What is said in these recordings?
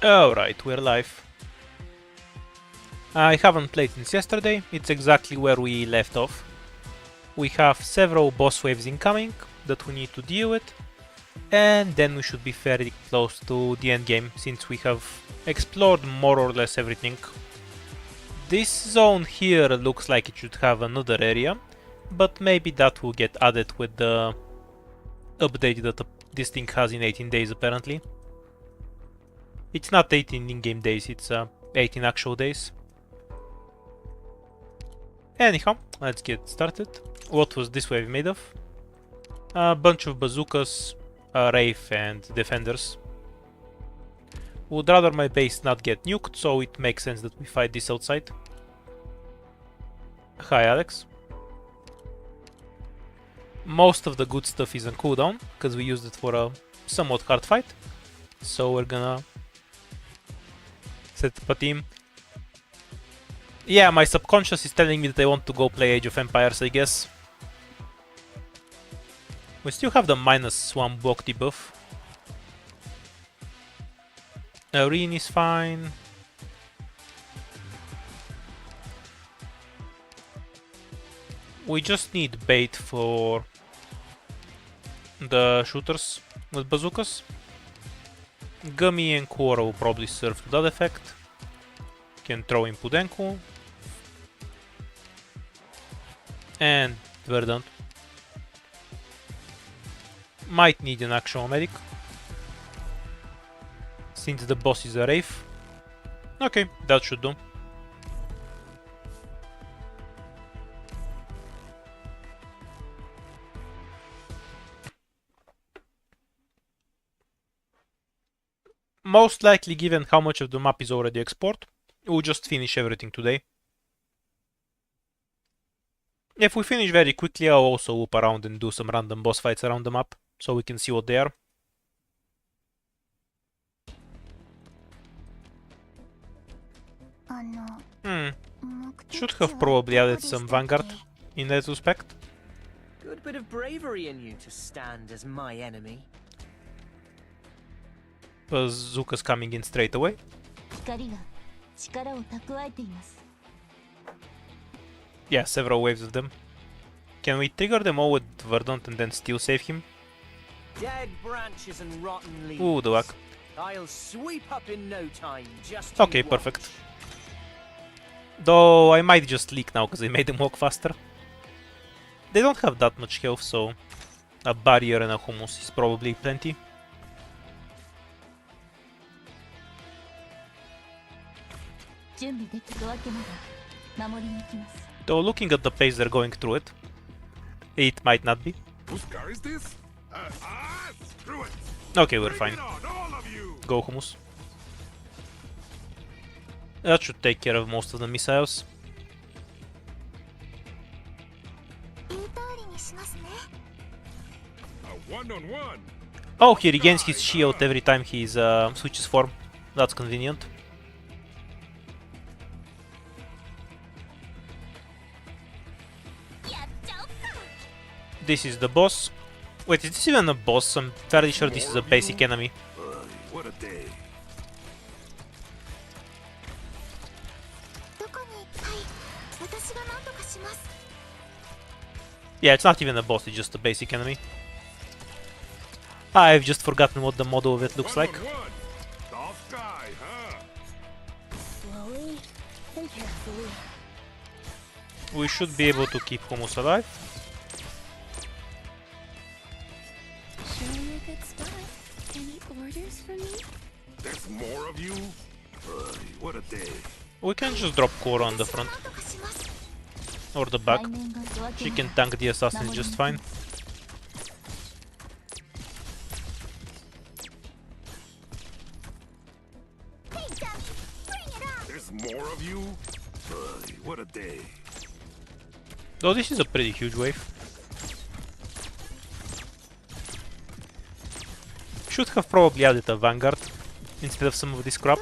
Alright, we're live. I haven't played since yesterday, it's exactly where we left off. We have several boss waves incoming that we need to deal with, and then we should be fairly close to the endgame since we have explored more or less everything. This zone here looks like it should have another area, but maybe that will get added with the update that this thing has in 18 days apparently. It's not 18 in-game days, it's 18 actual days. Anyhow, let's get started. What was this wave made of? A bunch of bazookas, a Wraith and defenders. Would rather my base not get nuked, so it makes sense that we fight this outside. Hi Alex. Most of the good stuff is on cooldown, because we used it for a somewhat hard fight. So we're gonna set up a team. Yeah, my subconscious is telling me that I want to go play Age of Empires, I guess. We still have the -1 block debuff. Arene is fine. We just need bait for the shooters with bazookas. Gummy and Kora will probably serve to that effect. Can throw in Pudenku. And Verdant. Might need an actual medic, since the boss is a Wraith. Okay, that should do. Most likely, given how much of the map is already explored, we'll just finish everything today. If we finish very quickly, I'll also loop around and do some random boss fights around the map, so we can see what they are. Should have probably added some Vanguard in that respect. Good bit of bravery in you to stand as my enemy. Bazooka's coming in straight away. Yeah, several waves of them. Can we trigger them all with Verdant and then still save him? Dead branches and rotten leaves. Ooh, the luck. I'll sweep up in no time, just Okay, perfect. Though I might just leak now because I made them walk faster. They don't have that much health, so a barrier and a hummus is probably plenty. Though looking at the pace they're going through it, it might not be. Whose car is this? Screw it. Okay, we're fine. Go hummus. That should take care of most of the missiles. One-on-one. Oh, he regains his shield every time he switches form. That's convenient. This is the boss. Wait, is this even a boss? I'm fairly sure this is a basic enemy. What a day. Yeah, it's not even a boss, it's just a basic enemy. I've just forgotten what the model of it looks like. Soft guy, huh? Slowly and carefully. We should be able to keep hummus alive. Showing a good start. Any orders for me? There's more of you? What a day. We can just drop Kora on the front. Or the back. She can tank the assassins just fine. There's more of you? What a day. Though this is a pretty huge wave. Should have probably added a Vanguard instead of some of this crap.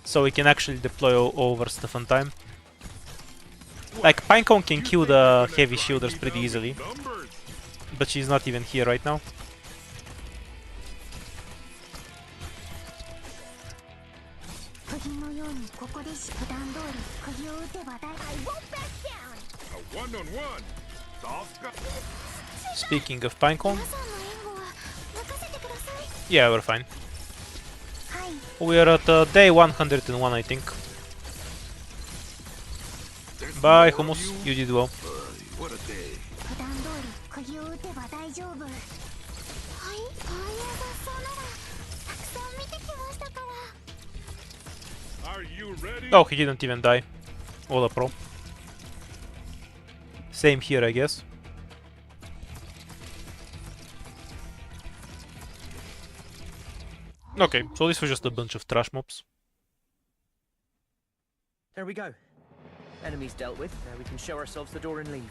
So we can actually deploy all our stuff on time. Like, Pinecone can kill the heavy shielders pretty easily. But she's not even here right now. A one-on-one. Soft gun. Speaking of Pinecone, yeah, we're fine. We are at day 101, I think. There's Bye, more of Hummus. you. You did well. What a day. Are you ready? Oh, he didn't even die. What a pro. Same here, I guess. Okay, so this was just a bunch of trash mobs. There we go. Enemies dealt with. Now we can show ourselves the door and leave.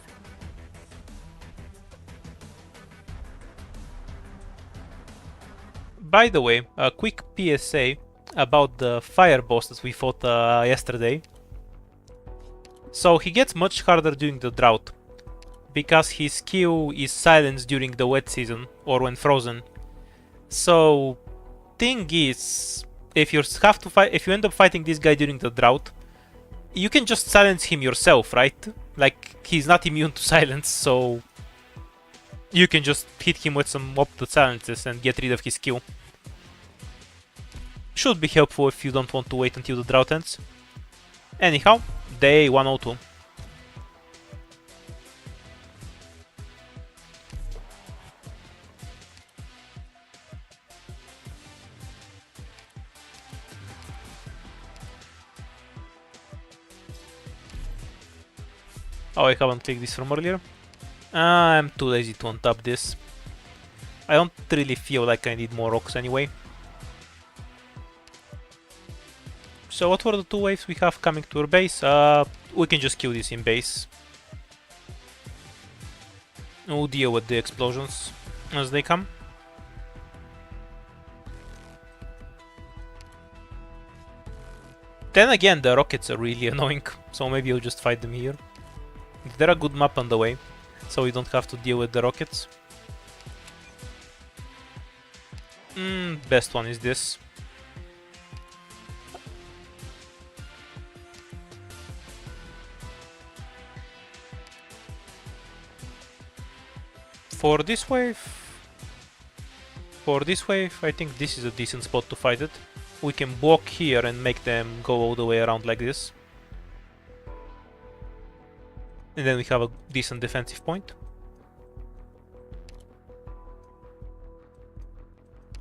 By the way, a quick PSA about the fire boss that we fought yesterday. So he gets much harder during the drought, because his skill is silenced during the wet season or when frozen. So thing is, if you end up fighting this guy during the drought, you can just silence him yourself, right? Like, he's not immune to silence, so you can just hit him with some opted silences and get rid of his skill. Should be helpful if you don't want to wait until the drought ends. Anyhow, day 102. Oh, I haven't clicked this from earlier. I'm too lazy to untap this. I don't really feel like I need more rocks anyway. So what were the two waves we have coming to our base? We can just kill this in base. We'll deal with the explosions as they come. Then again, the rockets are really annoying, so maybe I'll just fight them here. They're a good map on the way, so we don't have to deal with the rockets. Best one is this. For this wave, I think this is a decent spot to fight it. We can block here and make them go all the way around like this. And then we have a decent defensive point.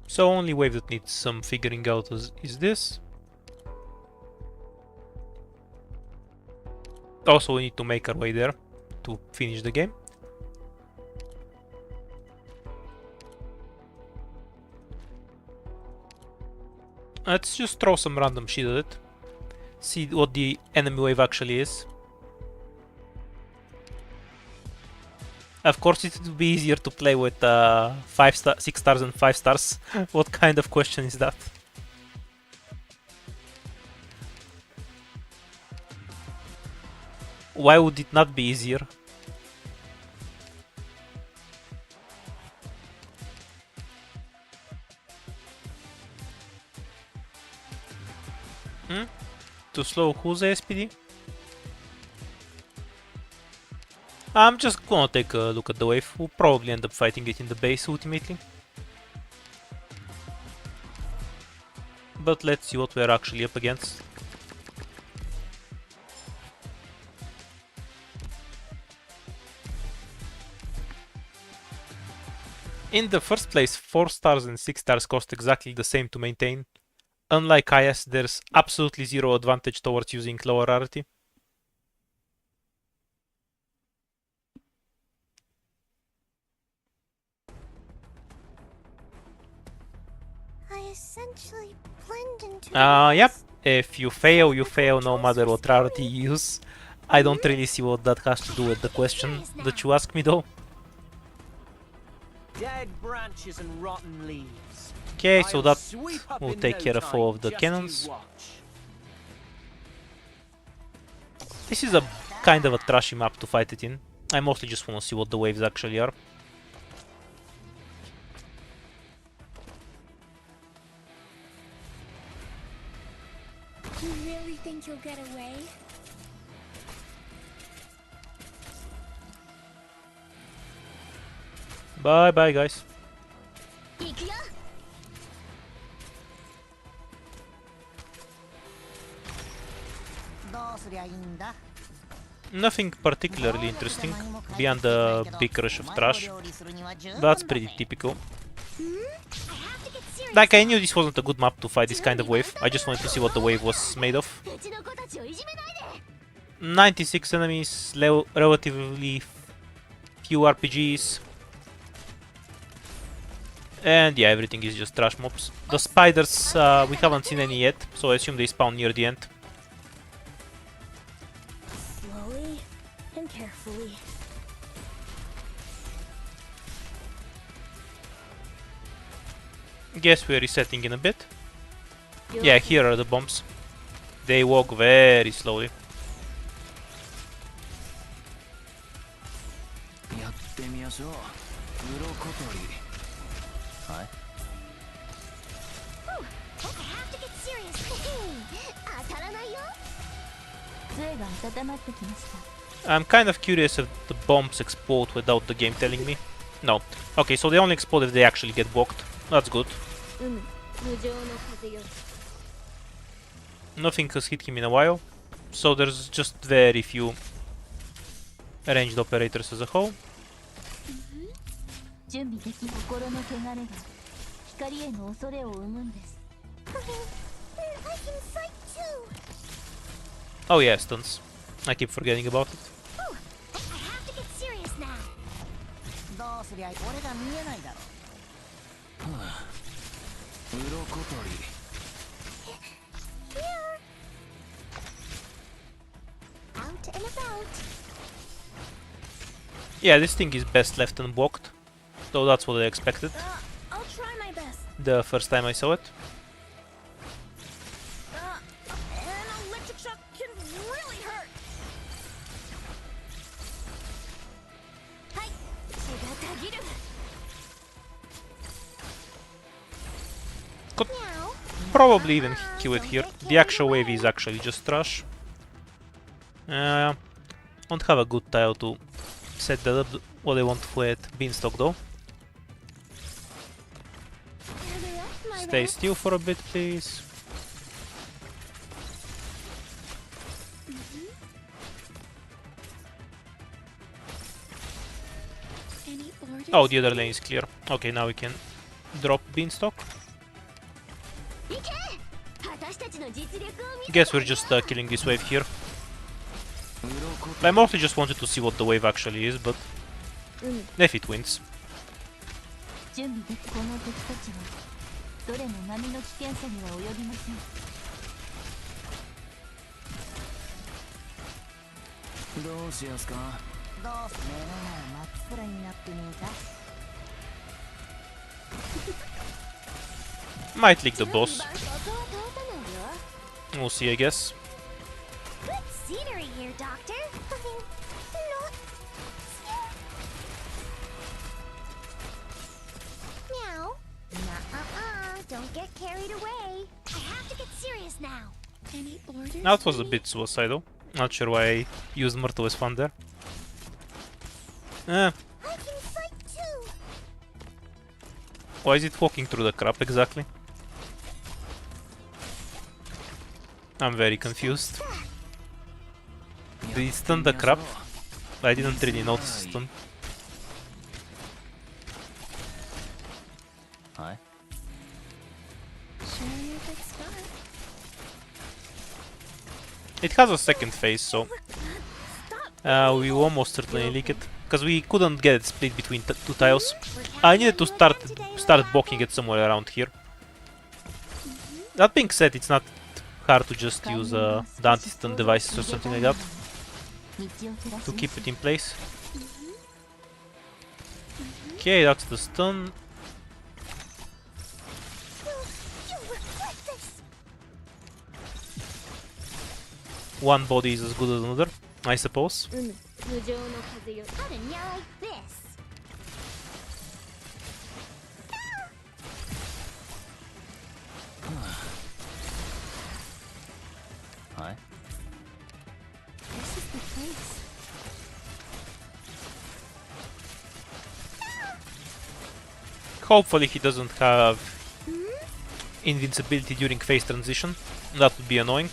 So only wave that needs some figuring out is this. Also, we need to make our way there to finish the game. Let's just throw some random shit at it. See what the enemy wave actually is. Of course, it would be easier to play with 6 stars and 5 stars. What kind of question is that? Why would it not be easier? To slow who's SPD? I'm just gonna take a look at the wave. We'll probably end up fighting it in the base ultimately. But let's see what we're actually up against. In the first place, 4 stars and 6 stars cost exactly the same to maintain. Unlike IS, there's absolutely zero advantage towards using lower rarity. Yep. If you fail, you fail no matter what rarity you use. I don't really see what that has to do with the question that you asked me though. Dead branches and rotten leaves. Okay, so I'll that sweep up will in take no care of all time, of the just cannons. you watch. This is a kind of a trashy map to fight it in. I mostly just want to see what the waves actually are. You really think you'll get away? Bye bye, guys. Nothing particularly interesting beyond the big rush of trash. That's pretty typical. Like, I knew this wasn't a good map to fight this kind of wave. I just wanted to see what the wave was made of. 96 enemies, relatively few RPGs. And yeah, everything is just trash mobs. The spiders, we haven't seen any yet, so I assume they spawn near the end. Slowly and carefully. Guess we're resetting in a bit. Yeah, here are the bombs. They walk very slowly. やってみましょう。鱗取り。はい。Oh, I have to get serious. 当たらないよ。杖が温まってきました。 I'm kind of curious if the bombs explode without the game telling me. No. Okay, so they only explode if they actually get blocked. That's good. Nothing has hit him in a while, so there's just very few ranged operators as a whole. 準備でき心の汚れが光への恐れを生むんです。Oh yeah, stuns. I keep forgetting about it. どうすりゃ俺が見えないだろう。はあ、鱗取り。Out and about. Yeah, this thing is best left unblocked, though that's what I expected I'll try my best. the first time I saw it. An electric shock can really hurt. Hi. Could probably even kill it here. The actual wave is actually just trash. Don't have a good tile to set that up what I want with Beanstalk though. Stay still for a bit, please. Any orders? Oh, the other lane is clear. Okay, now we can drop Beanstalk. Guess we're just killing this wave here. I mostly just wanted to see what the wave actually is, but if it wins. 準備できこの敵たちはどれも波の危険さには及びません。どうしやすか。どうす目の前真っ暗になってみた。Might leak the boss. We'll see, I guess. Good scenery here, Doctor. Meow. Don't get carried away. I have to get serious now. Any orders? That was a bit suicidal. Not sure why I used Myrtle as fun there. I can fight too. Why is it walking through the crap exactly? I'm very confused. Did it stun the crap? I didn't really notice the stun. はい。 Sure, you could start. It has a second phase, so we will almost certainly leak it, because we couldn't get it split between two tiles. I needed to start blocking it somewhere around here. That being said, it's not hard to just use the anti-stun devices or something like that to keep it in place. Okay, that's the stun. One body is as good as another, I suppose. How to now like this. This is the place. Hopefully he doesn't have invincibility during phase transition. That would be annoying.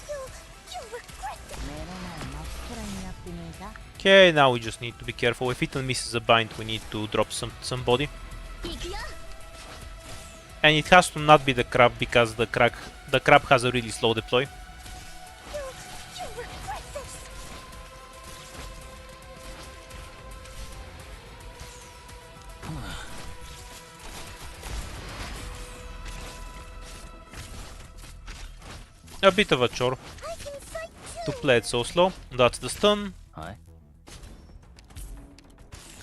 You'll regret this. 目の前真っ暗になってねえか Okay, now we just need to be careful. If Ethan misses a bind, we need to drop somebody. 行くよ And it has to not be the crab because the crab has a really slow deploy. You'll regret this. A bit of a chore I can fight to play it so slow. That's the stun.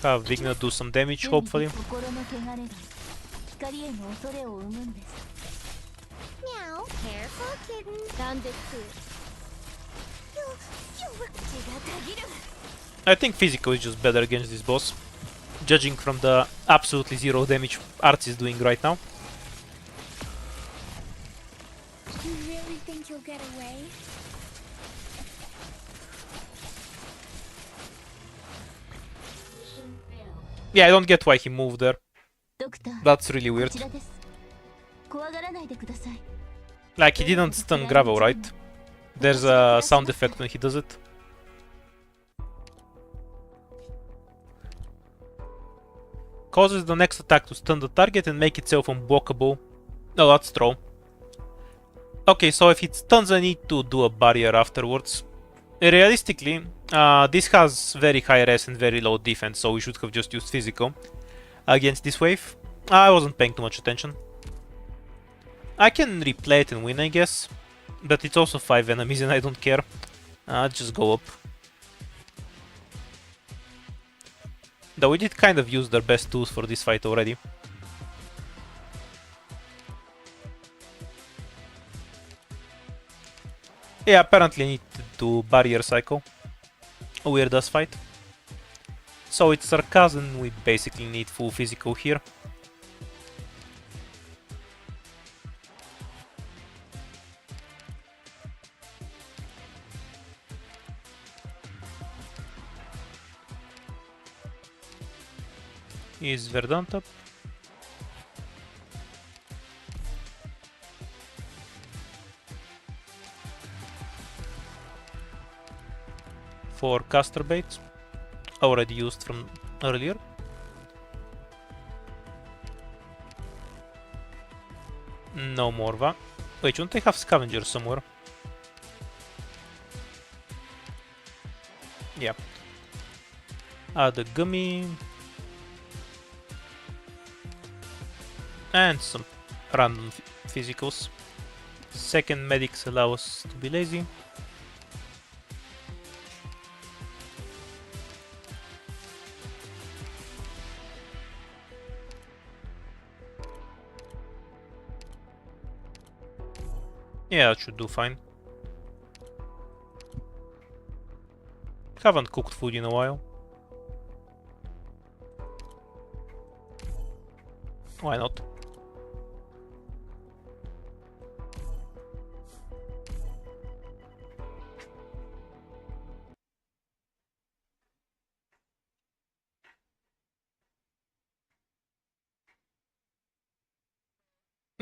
Have Vigna do some damage, hopefully. 心の汚れが光への恐れを生むんです。Meow, careful kitten. なんです。血がたぎる。 I think physical is just better against this boss, judging from the absolutely zero damage Arts is doing right now. You really think you'll get away? Yeah, I don't get why he moved there. ドクター、 That's really こ weird. ちらです。怖がらないでください。 Like, he didn't stun Gravel, right? There's a sound effect when he does it. Causes the next attack to stun the target and make itself unblockable. No, that's throw. Okay, so if it stuns, I need to do a barrier afterwards. Realistically, this has very high res and very low defense, so we should have just used physical against this wave. I wasn't paying too much attention. I can replay it and win, I guess, but it's also 5 enemies and I don't care. Just go up. Though we did kind of use their best tools for this fight already. Yeah, apparently I need to do barrier cycle. A weird ass fight. So it's sarcasm, we basically need full physical here. Is Verdant up? For caster baits, already used from earlier. No more va. Wait, don't I have scavengers somewhere? Yeah. Add a gummy. And some random physicals. Second medics allow us to be lazy. Yeah, that should do fine. Haven't cooked food in a while. Why not?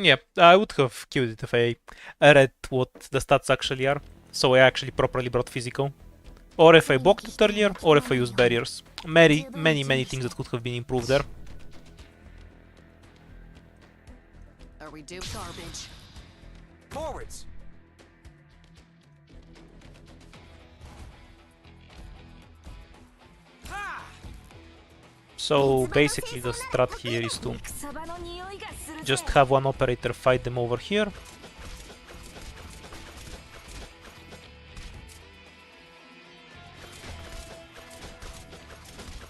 Yeah, I would have killed it if I read what the stats actually are, so I actually properly brought physical. Or if I blocked it earlier, or if I used barriers. Many things that could have been improved there. Are we due garbage? Forwards! So basically the strat here is to just have one operator fight them over here.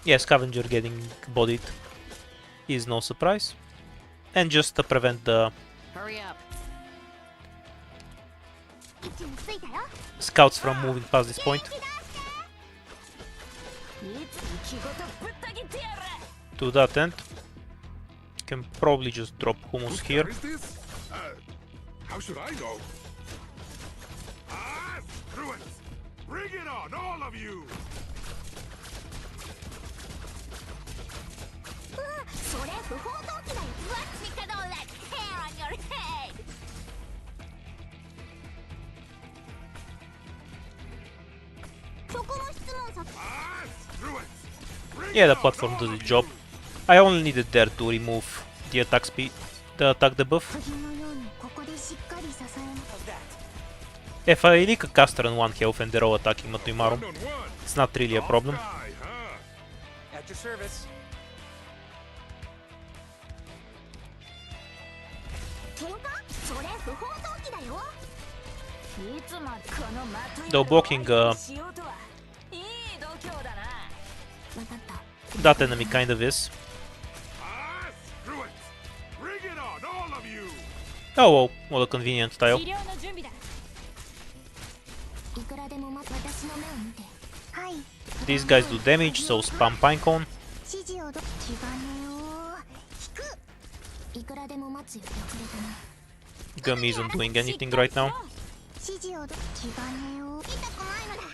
Yeah, Scavenger getting bodied is no surprise. And just to prevent the Hurry up. scouts from moving past this point. To that end, can probably just drop hummus here. Is this? How should I know? Ah, screw it! Bring it on, all of you! それ不法投棄だよ What's with all that hair on your head? そこの質問さ Ah, screw it! Bring Yeah, it the on, platform all does of the you! job. I only needed there to remove the attack speed, the attack debuff. 釘のようにここでしっかり支えます If I leak a caster on 1 health and they're all attacking Matuimaru, One on one. it's not really a problem. Guy, huh? At your service. 喧嘩それ不法投棄だよいつまでこのまとい Though blocking しようとはいい度胸だな分かった that enemy kind of is. Ah, screw it! Bring it on, all of you! Oh well, what a convenient tile. 治療の準備だいくらでも私の目を見てはい These guys do damage, so spam Pinecone. 指示を気兼ねを引くいくらでも待つよ遅れたな Gummy isn't doing anything right now. 指示を気兼ねを痛くないのだ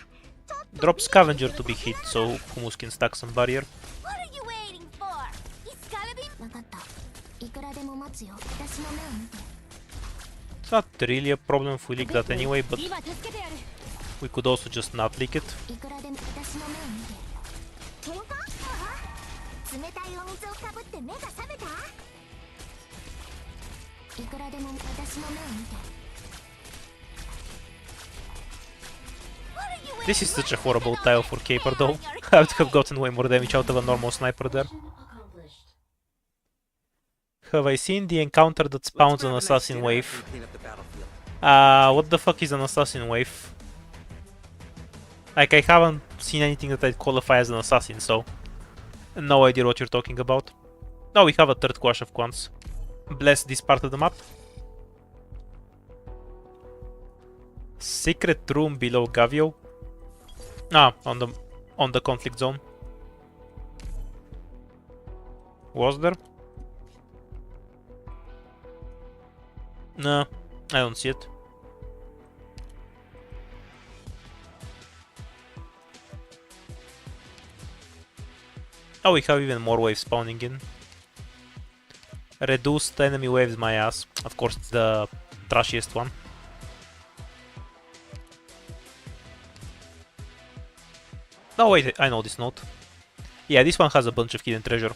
Drop Scavenger to be hit, so Hummus can stack some barrier. What are you waiting for? It's gotta be 分かったいくらでも待つよ私の目を見て It's not really a problem if we leak that anyway, but 今助けてやる we could also just not leak it. いくらでも私の目を見て喧嘩冷たいお水をかぶって目が覚めたいくらでも私の目を見て This is such a horrible tile for Caper though. I would have gotten way more damage out of a normal sniper there. Have I seen the encounter that spawns an assassin wave? Clean up the battlefield. What the fuck is an assassin wave? Like, I haven't seen anything that I'd qualify as an assassin, so no idea what you're talking about. Now we have a third Quash of Quants. Bless this part of the map. Secret room below Gavio. Ah, on the conflict zone. Was there? No, I don't see it. Oh, we have even more waves spawning in. Reduced enemy waves, my ass. Of course, it's the trashiest one. Oh wait, I know this note. Yeah, this one has a bunch of hidden treasure.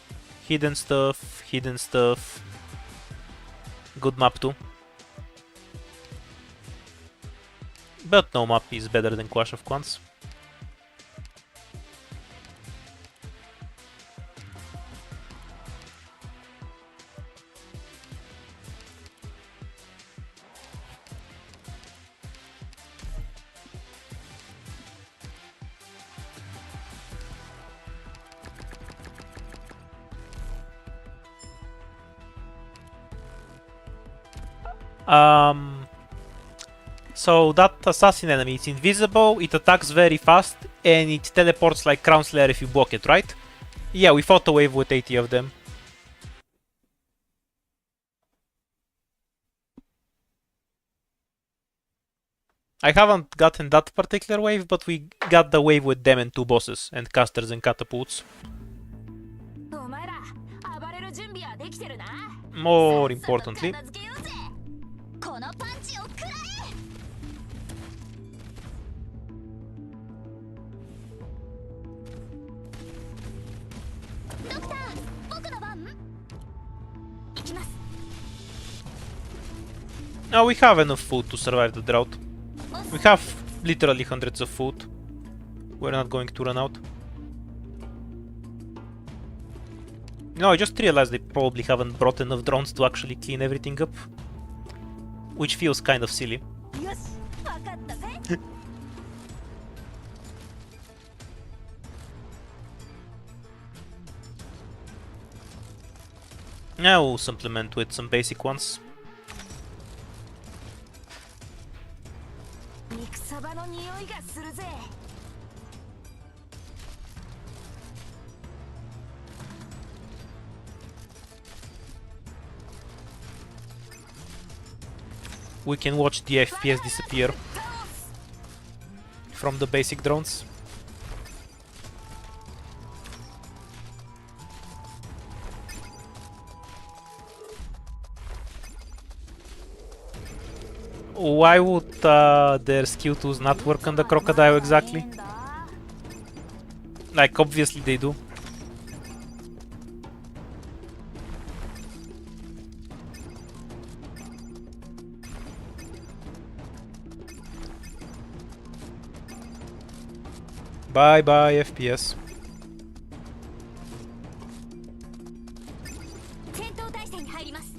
Hidden stuff, hidden stuff. Good map too. But no map is better than Clash of Clans. So that assassin enemy, it's invisible, it attacks very fast, and it teleports like Crown Slayer if you block it, right? Yeah, we fought a wave with 80 of them. I haven't gotten that particular wave, but we got the wave with them and 2 bosses, and casters and catapults. お前ら暴れる準備はできてるな More importantly, 片付けようぜこのパンチを食らえドクター僕の番行きます now we have enough food to survive the drought. We have literally hundreds of food. We're not going to run out. No, I just realized they probably haven't brought enough drones to actually clean everything up. Which feels kind of silly. よし分かったぜ Now we'll supplement with some basic ones. 肉そばの匂いがするぜ we can watch the FPS disappear from the basic drones. Why would their skill 2s not work on the crocodile exactly? Like, obviously they do. Bye bye FPS. 戦闘態勢に入ります。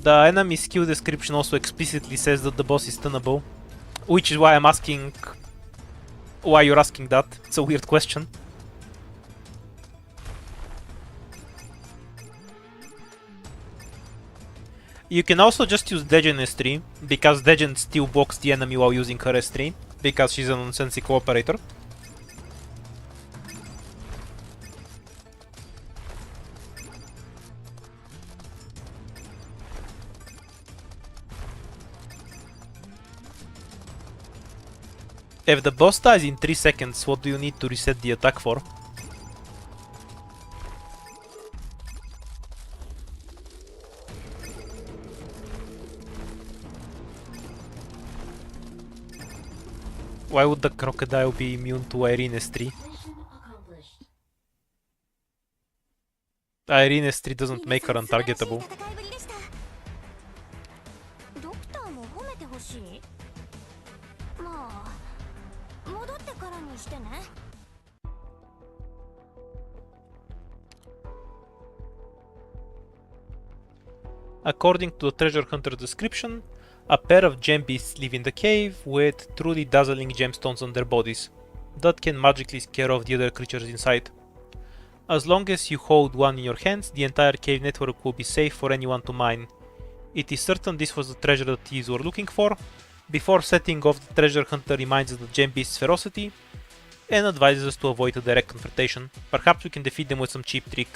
The enemy skill description also explicitly says that the boss is stunnable, which is why I'm asking why you're asking that. It's a weird question. You can also just use Degen S3, because Degen still blocks the enemy while using her S3, because she's a nonsensical operator. If the boss dies in 3 seconds, what do you need to reset the attack for? Why would the crocodile be immune to Irene S3? Irene S3 doesn't make her untargetable. ドクターも褒めてほしい。まあ、戻ってからにしてね。 According to the treasure hunter description, a pair of gem beasts live in the cave with truly dazzling gemstones on their bodies that can magically scare off the other creatures inside. As long as you hold one in your hands, the entire cave network will be safe for anyone to mine. It is certain this was the treasure that thieves were looking for. Before setting off, the treasure hunter reminds us of the gem beast's ferocity and advises us to avoid a direct confrontation. Perhaps we can defeat them with some cheap trick.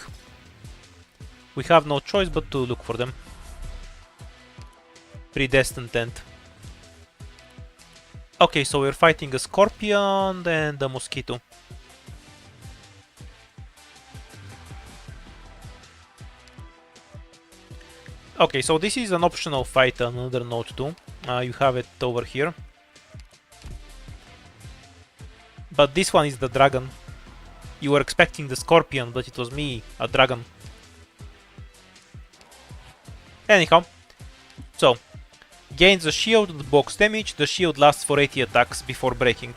We have no choice but to look for them. Predestined tent. Okay, so we're fighting a scorpion and a mosquito. Okay, so this is an optional fight on another note too. You have it over here. But this one is the dragon. You were expecting the scorpion, but it was me, a dragon. Anyhow, so gains a shield and blocks damage. The shield lasts for 80 attacks before breaking.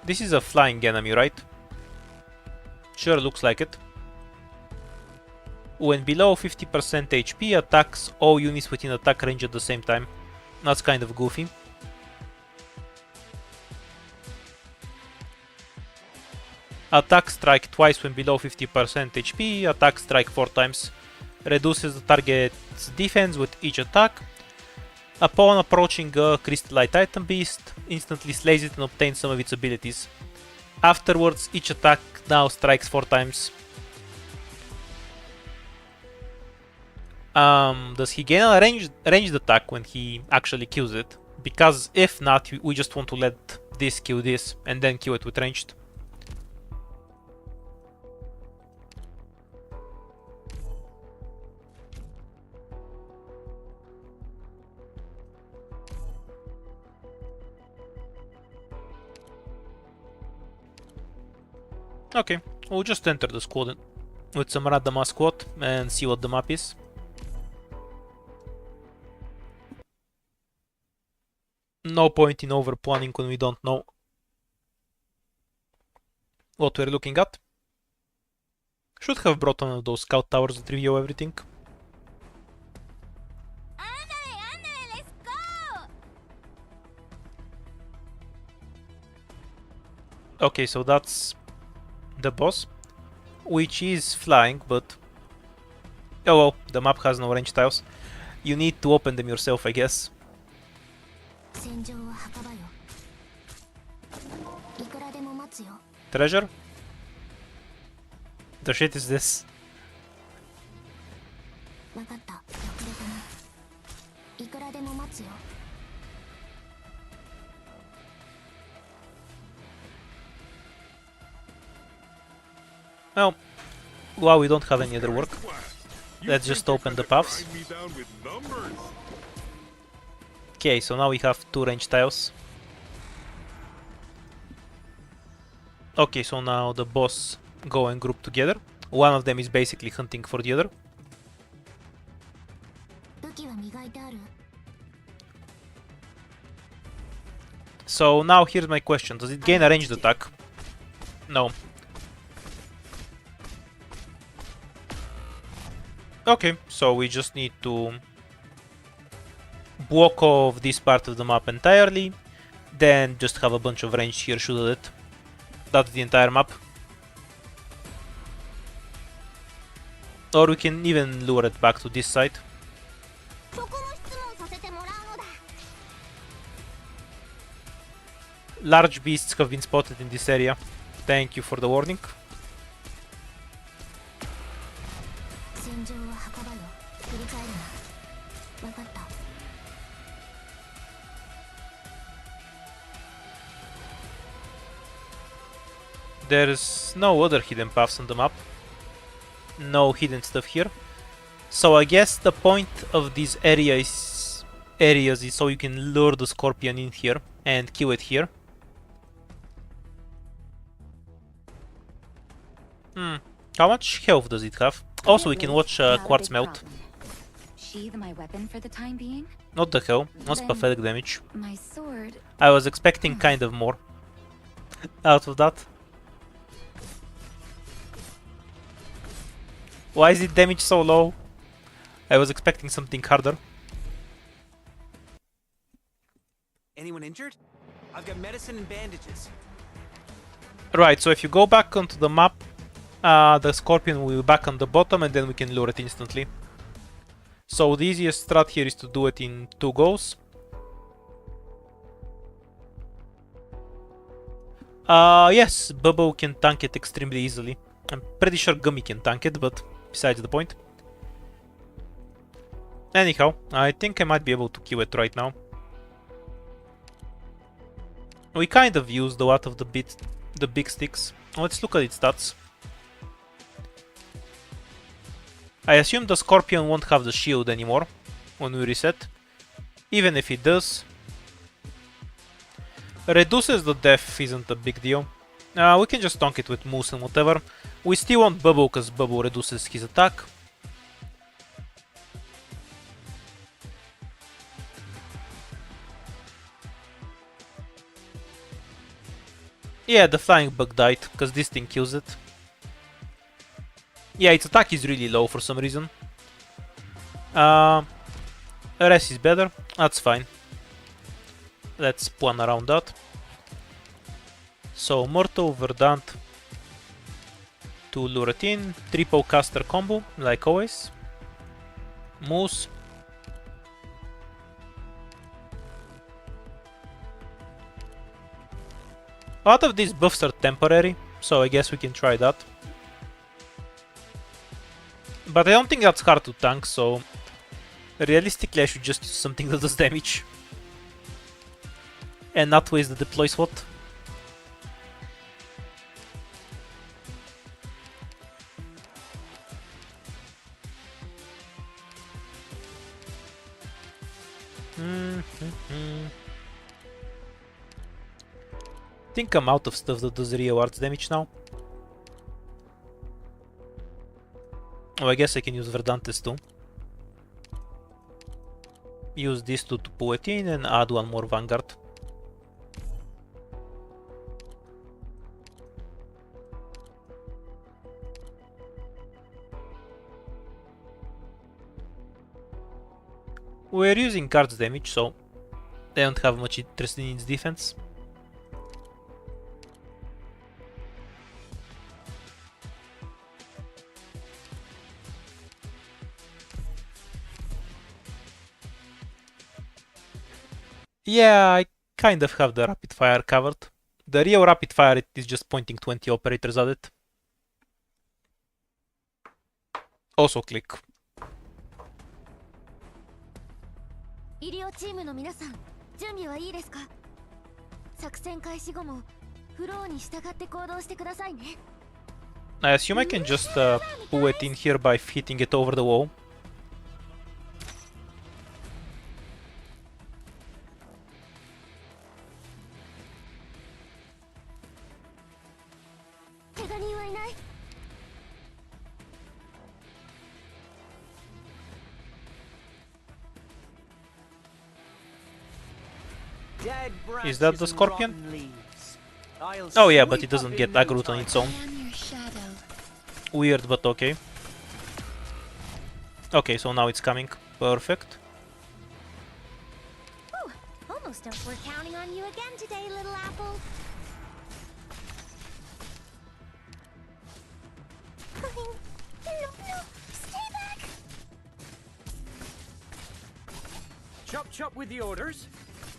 This is a flying enemy, right? Sure, looks like it. When below 50% HP, attacks all units within attack range at the same time. That's kind of goofy. Attack strike twice when below 50% HP, attack strike 4 times. Reduces the target's defense with each attack. Upon approaching a crystallite item beast, instantly slays it and obtains some of its abilities. Afterwards, each attack now strikes 4 times. Does he gain a ranged attack when he actually kills it? Because if not, we just want to let this kill this and then kill it with ranged. Okay, we'll just enter the squad with some random ass squad and see what the map is. No point in over planning when we don't know what we're looking at. Should have brought one of those scout towers that reveal everything. Let's go! Okay, so that's the boss, which is flying, but oh well, the map has no range tiles. You need to open them yourself, I guess. 戦場は墓場よ。いくらでも待つよ。Treasure? The shit is this? わかった。遅れてね。いくらでも待つよ。Well, wow, we don't have any other work. You Let's think just you're open the gonna paths. grind me down with numbers? Okay, so now we have 2 range tiles. Okay, so now the boss go and group together. One of them is basically hunting for the other. 武器は磨いてある？ So now here's my question. Does it gain a ranged attack? No. Okay, so we just need to block off this part of the map entirely, then just have a bunch of range here shoot at it. That's the entire map. Or we can even lure it back to this side. そこも質問させてもらうのだ。 Large beasts have been spotted in this area. Thank you for the warning. 戦場は墓場よ。振り返るな。わかった。 There's no other hidden paths on the map. No hidden stuff here. So I guess the point of these areas is so you can lure the scorpion in here and kill it here. How much health does it have? Also, we can watch quartz melt. Sheathe my weapon for the time being. What the hell? What's pathetic damage? My sword. I was expecting kind of more out of that. Why is it damage so low? I was expecting something harder. Anyone injured? I've got medicine and bandages. Right, so if you go back onto the map, the scorpion will be back on the bottom and then we can lure it instantly. So the easiest strat here is to do it in 2 goes. Yes, Bubble can tank it extremely easily. I'm pretty sure Gummy can tank it, but besides the point. Anyhow, I think I might be able to kill it right now. We kind of used a lot of the big sticks. Let's look at its stats. I assume the scorpion won't have the shield anymore when we reset. Even if it does, reduces the death isn't a big deal. We can just tank it with moose and whatever. We still want Bubble because Bubble reduces his attack. Yeah, the flying bug died because this thing kills it. Yeah, its attack is really low for some reason. RS is better, that's fine. Let's plan around that. So, Mortal, Verdant to lure it in. Triple caster combo, like always. Moose. A lot of these buffs are temporary, so I guess we can try that. But I don't think that's hard to tank, so realistically I should just use something that does damage. And not waste the deploy slot. Think I'm out of stuff that does real arts damage now. Oh, I guess I can use Verdantes too. Use these two to pull it in and add one more Vanguard. We're using guards damage, so they don't have much interest in its defense. Yeah, I kind of have the rapid fire covered, The Rio rapid fire it is just pointing 20 operators at it. Also click. 医療チームの皆さん、準備はいいですか？作戦開始後もフローに従って行動してくださいね。I assume I can just pull it in here by hitting it over the wall. Is that the scorpion? Oh yeah, but it doesn't get aggroed on its own. Weird, but okay. Okay, so now it's coming. Perfect. Almost done. We're counting on you again today, little apple. No, stay back. Chop chop with the orders.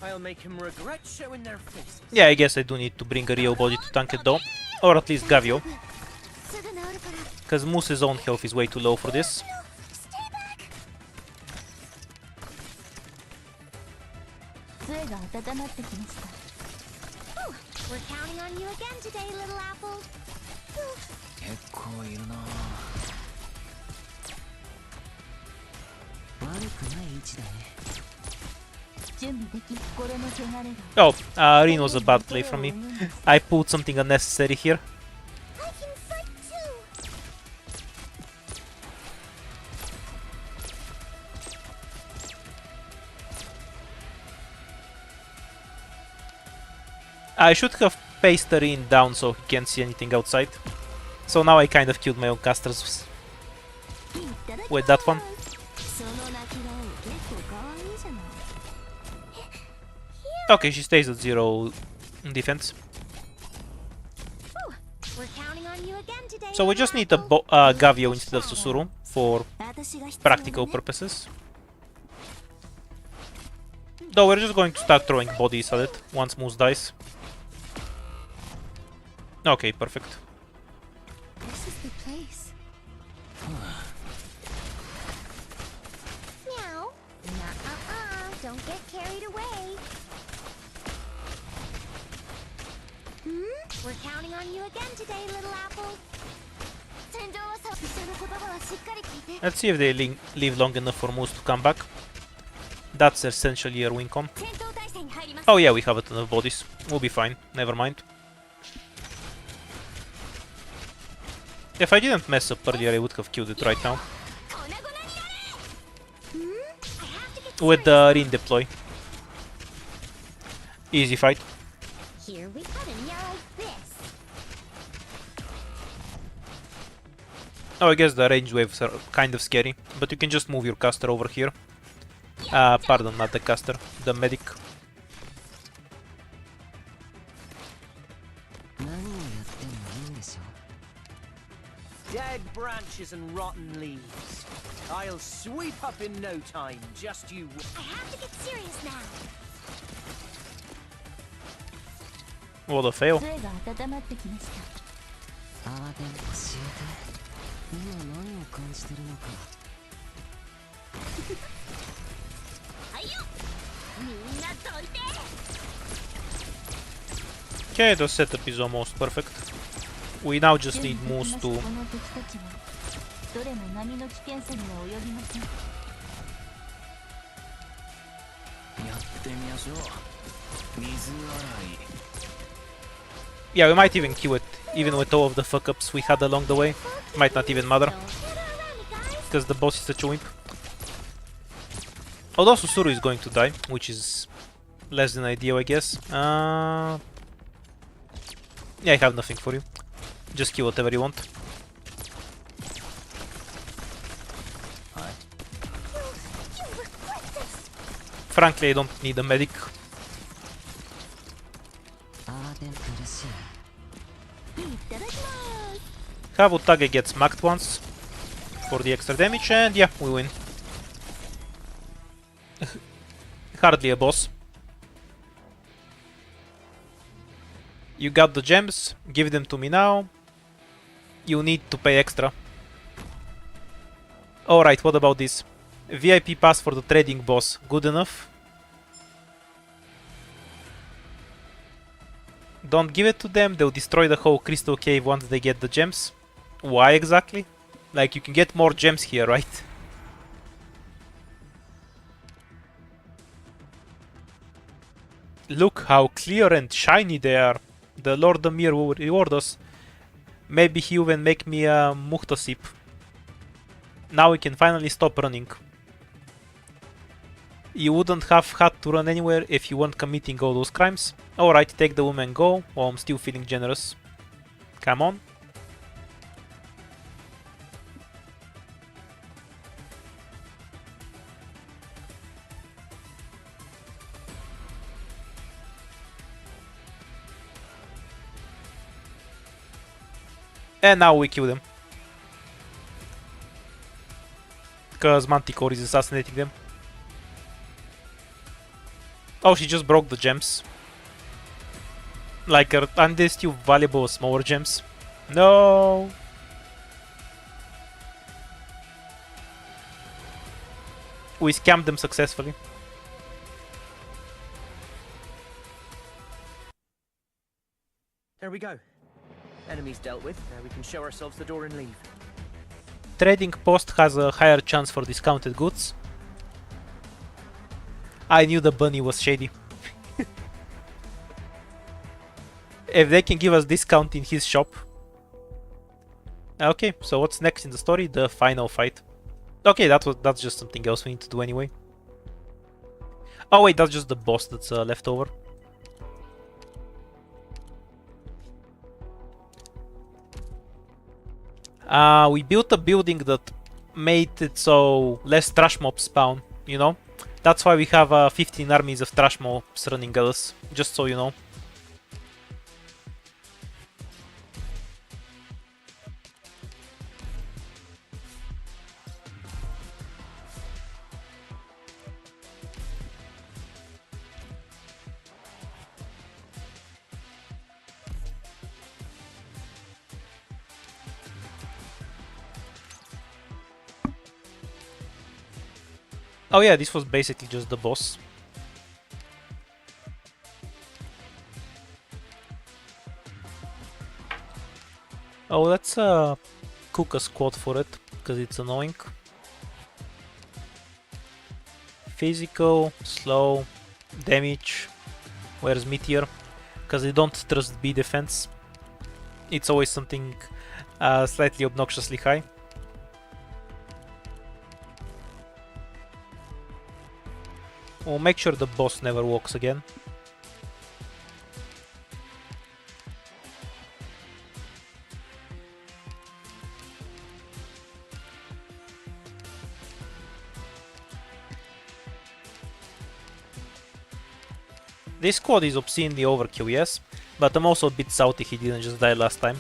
I'll make him regret showing their faces. Yeah, I guess I do need to bring a real body to tank it though. Or at least Gavio. Because Moose's own health is way too low for this. We're counting on you again today, little apple. 結構いるな。悪くない位置だね。 Oh, Rin was a bad play from me. I pulled something unnecessary here. I should have paced the Rin down so he can't see anything outside. So now I kind of killed my own casters with that one. Okay, she stays at 0 defense. So we just need a Gavio instead of Susuru for practical purposes. Though we're just going to start throwing bodies at it once Moose dies. Okay, perfect. This is the place. Meow. Don't get carried away. We're counting on you again today, little apple. Let's see if they live long enough for Moose to come back. That's essentially a win con. Oh yeah, we have a ton of bodies. We'll be fine. Never mind. If I didn't mess up earlier, I would have killed it right now. With the Rin deploy. Easy fight. Here we got a meow like this. Oh, I guess the range waves are kind of scary, but you can just move your caster over here. Pardon, not the caster, the medic. Dead branches and rotten leaves. I'll sweep up in no time, just you. I have to get serious now. What a fail. あーでも教えて。今何を感じてるのか。はいよ。みんなどいて。 Okay, the setup is almost perfect. We now just need Moose to... どれも波の危険さには及びません。やってみましょう。水洗い。 Yeah, we might even kill it, even with all of the fuck-ups we had along the way. Might not even matter. Because the boss is such a wimp. Although Susuru is going to die, which is less than ideal, I guess. Yeah, I have nothing for you. Just kill whatever you want. Frankly, I don't need a medic. Kabutage gets smacked once for the extra damage, and yeah, we win. Hardly a boss. You got the gems, give them to me now. You need to pay extra. Alright, what about this? VIP pass for the trading boss, good enough? Don't give it to them, they'll destroy the whole crystal cave once they get the gems. Why exactly? Like, you can get more gems here, right? Look how clear and shiny they are. The Lord Amir will reward us. Maybe he will make me a Muhtasip. Now we can finally stop running. You wouldn't have had to run anywhere if you weren't committing all those crimes. Alright, take the woman, go, while I'm still feeling generous. Come on. And now we kill them. Because Manticore is assassinating them. Oh, she just broke the gems. Like, aren't they still valuable smaller gems? No! We scammed them successfully. There we go. Enemies dealt with. Now we can show ourselves the door and leave. Trading post has a higher chance for discounted goods. I knew the bunny was shady. If they can give us discount in his shop. Okay, so what's next in the story? The final fight. Okay, that's just something else we need to do anyway. Oh wait, that's just the boss that's left over. We built a building that made it so less trash mobs spawn, you know? That's why we have 15 armies of trash mobs running at us, just so you know. Oh yeah, this was basically just the boss. Oh, let's cook a squad for it, because it's annoying. Physical, slow, damage. Where's Meteor? Because I don't trust B defense. It's always something slightly obnoxiously high. We'll make sure the boss never walks again. This squad is obscenely overkill, yes, but I'm also a bit salty he didn't just die last time.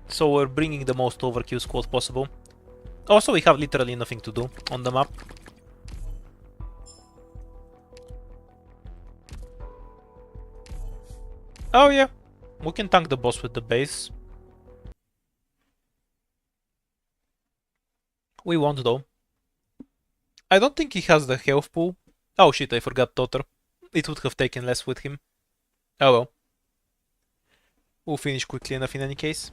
So we're bringing the most overkill squad possible. Also, we have literally nothing to do on the map. Oh yeah, we can tank the boss with the base. We won't though. I don't think he has the health pool. Oh shit, I forgot Totter. It would have taken less with him. Oh well. We'll finish quickly enough in any case.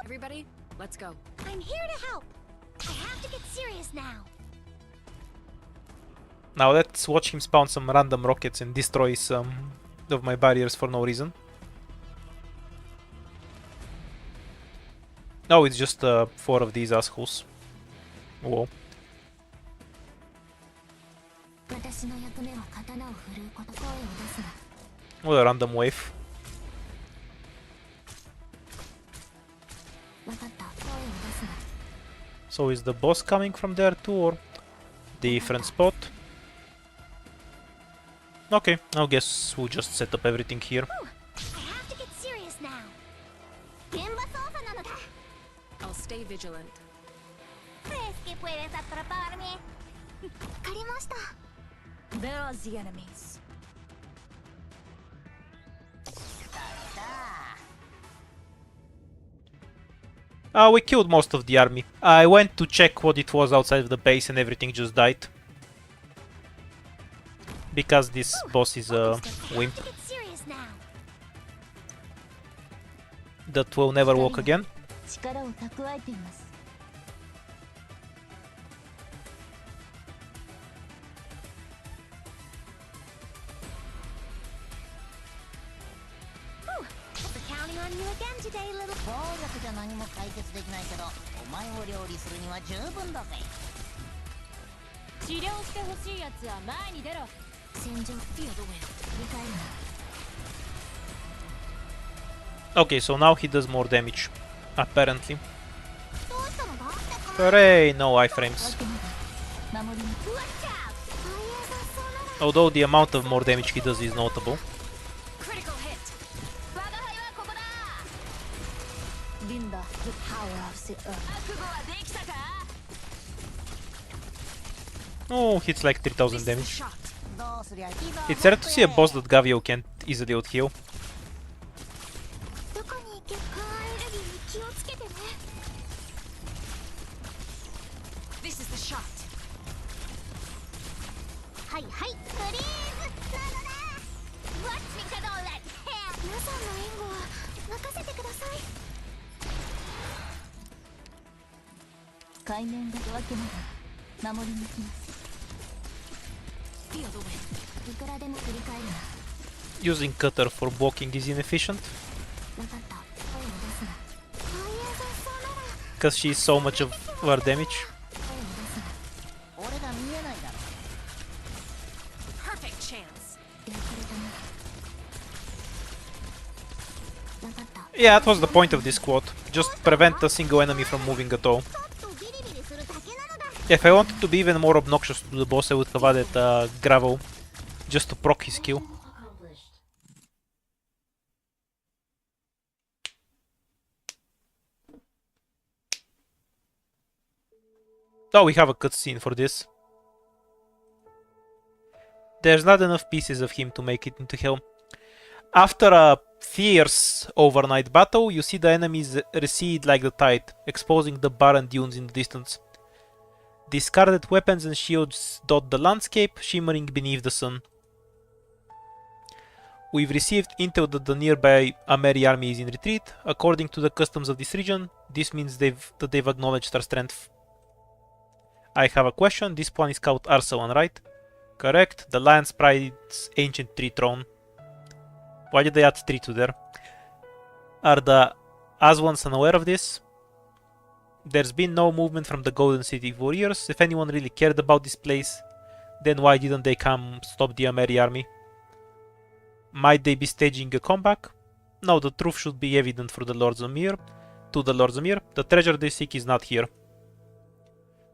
Everybody, let's go. I'm here to help. I have to get serious now. Now let's watch him spawn some random rockets and destroy some of my barriers for no reason. No, it's just 4 of these assholes. Whoa. What a random wave. So is the boss coming from there too, or different spot? Okay, I guess we'll just set up everything here. I have to get serious now. I'll stay vigilant. puedes atraparme. わかりました。 There's the enemies. We killed most of the army. I went to check what it was outside of the base and everything just died. Because this boss is a wimp Get serious now. that will never walk again. 力を蓄えています。 Counting on you again today, little. 暴力じゃ何も解決できないけど、お前を料理するには十分だぜ。治療してほしいやつは前に出ろ。戦場 Feel the wind. 理解な。 Okay, so now he does more damage. Apparently. どうしたのだ？ Hooray! No iframes. 守りに。Watch out! あいやさそうなら。 Although the amount of more damage he does is notable. Critical hit. 我が輩はここだ。 Linda, the power of the earth. 覚悟はできたか？ Oh, hits like 3000 This is a damage. shot. どうすりゃいいぞ。 It's rare to see a boss that Gavio can't easily outheal. どこに行け？アレルギーに気をつけてね。 This is the shot. はいはい。フリーズなのだ。Watch me cuddle that hair. 皆さんの援護は任せてください。海面がわけなら守りに来ます。Feel the wind. いくらでも振り返るな。 Using cutter for blocking is inefficient わかった。声を出すな。あいやさそうなら。 because she's so much of her damage. 声を出すな。俺が見えないだろ。 Perfect chance. 出遅れたな。わかった。 Yeah, that was the point of this quad. Just prevent a single enemy from moving at all. ちょっとビリビリするだけなのだ。 If I wanted to be even more obnoxious to the boss, I would have added gravel just to proc his skill. Oh, we have a cutscene for this. There's not enough pieces of him to make it into hell. After a fierce overnight battle, you see the enemies recede like the tide, exposing the barren dunes in the distance. Discarded weapons and shields dot the landscape, shimmering beneath the sun. We've received intel that the nearby Ameri army is in retreat. According to the customs of this region, this means they've acknowledged our strength. I have a question. This plan is called Arsalan, right? Correct. The Lion's Pride's ancient tree throne. Why did they add 3 to there? Are the Aswans unaware of this? There's been no movement from the Golden City for years. If anyone really cared about this place, then why didn't they come stop the Ameri army? Might they be staging a comeback? No, the truth should be evident for the Lords of Mir. To the Lords of Mir, the treasure they seek is not here.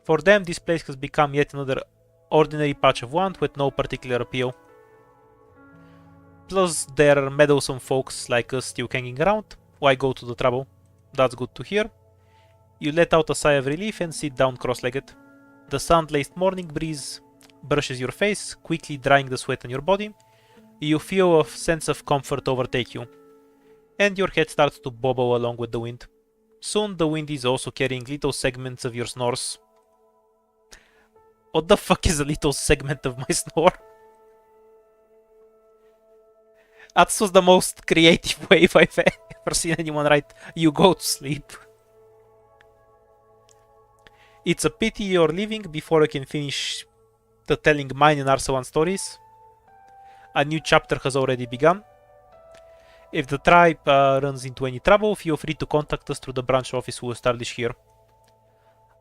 For them, this place has become yet another ordinary patch of land with no particular appeal. Plus, there are meddlesome folks like us still hanging around. Why go to the trouble? That's good to hear. You let out a sigh of relief and sit down cross-legged. The sun-laced morning breeze brushes your face, quickly drying the sweat on your body. You feel a sense of comfort overtake you, and your head starts to bobble along with the wind. Soon the wind is also carrying little segments of your snores. What the fuck is a little segment of my snore? That was the most creative way I've ever seen anyone write, "You go to sleep." It's a pity you're leaving before I can finish the telling mine and Arsalan stories. A new chapter has already begun. If the tribe runs into any trouble, feel free to contact us through the branch office we'll establish here.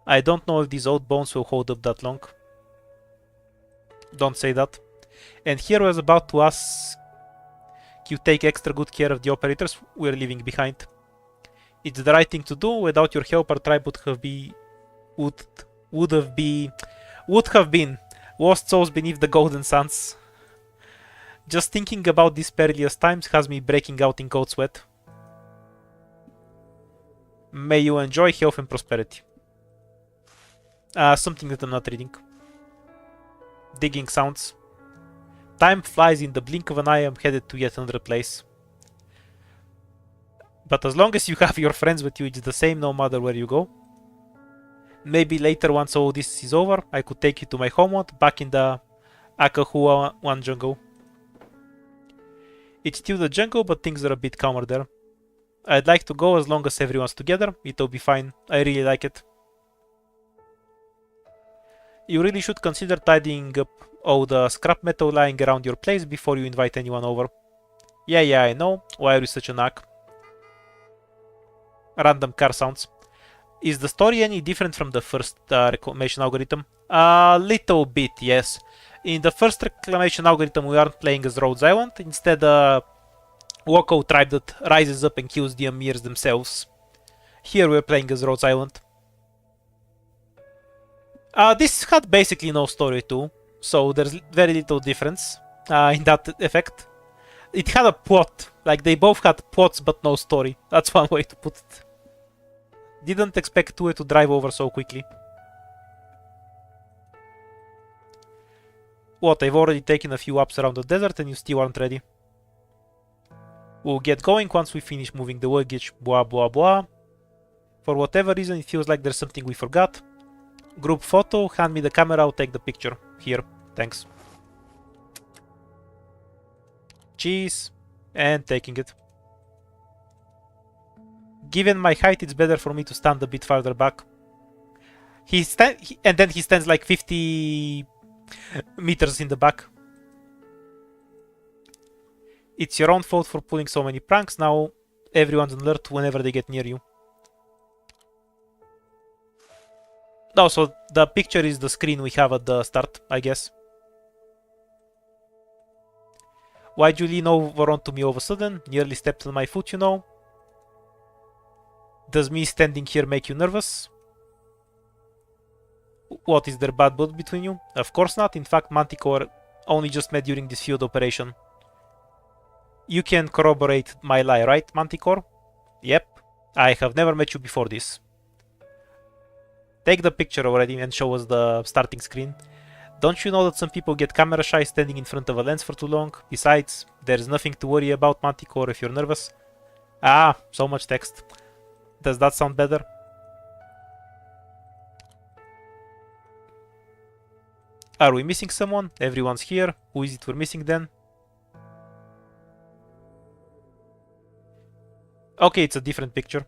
I don't know if these old bones will hold up that long. Don't say that. And here I was about to ask you take extra good care of the operators we're leaving behind. It's the right thing to do. Without your help, our tribe would have been lost souls beneath the golden sands. Just thinking about these perilous times has me breaking out in cold sweat. May you enjoy health and prosperity. Something that I'm not reading. Digging sounds. Time flies in the blink of an eye. I'm headed to yet another place. But as long as you have your friends with you, it's the same no matter where you go. Maybe later, once all this is over, I could take you to my homeworld back in the Akahua 1 jungle. It's still the jungle, but things are a bit calmer there. I'd like to go as long as everyone's together. It'll be fine. I really like it. You really should consider tidying up all the scrap metal lying around your place before you invite anyone over. Yeah, I know. Why are you such a knack? Random car sounds. Is the story any different from the first reclamation algorithm? A little bit, yes. In the first reclamation algorithm, we aren't playing as Rhodes Island. Instead, a local tribe that rises up and kills the Emirs themselves. Here, we're playing as Rhodes Island. This had basically no story too, so there's very little difference in that effect. It had a plot, like they both had plots but no story. That's one way to put it. Didn't expect Tue to drive over so quickly. What, I've already taken a few laps around the desert and you still aren't ready? We'll get going once we finish moving the luggage, blah blah blah. For whatever reason it feels like there's something we forgot. Group photo, hand me the camera, I'll take the picture. Here, thanks. Cheese, and taking it. Given my height, it's better for me to stand a bit farther back. And then he stands like 50 meters in the back. It's your own fault for pulling so many pranks. Now everyone's on alert whenever they get near you. No, so the picture is the screen we have at the start, I guess. Why'd you lean over onto me all of a sudden? Nearly stepped on my foot, you know. Does me standing here make you nervous? What, is there bad blood between you? Of course not. In fact, Manticore only just met during this field operation. You can corroborate my lie, right, Manticore? Yep. I have never met you before this. Take the picture already and show us the starting screen. Don't you know that some people get camera shy standing in front of a lens for too long? Besides, there's nothing to worry about, Manticore, if you're nervous. Ah, so much text. Does that sound better? Are we missing someone? Everyone's here. Who is it we're missing then? Okay, it's a different picture.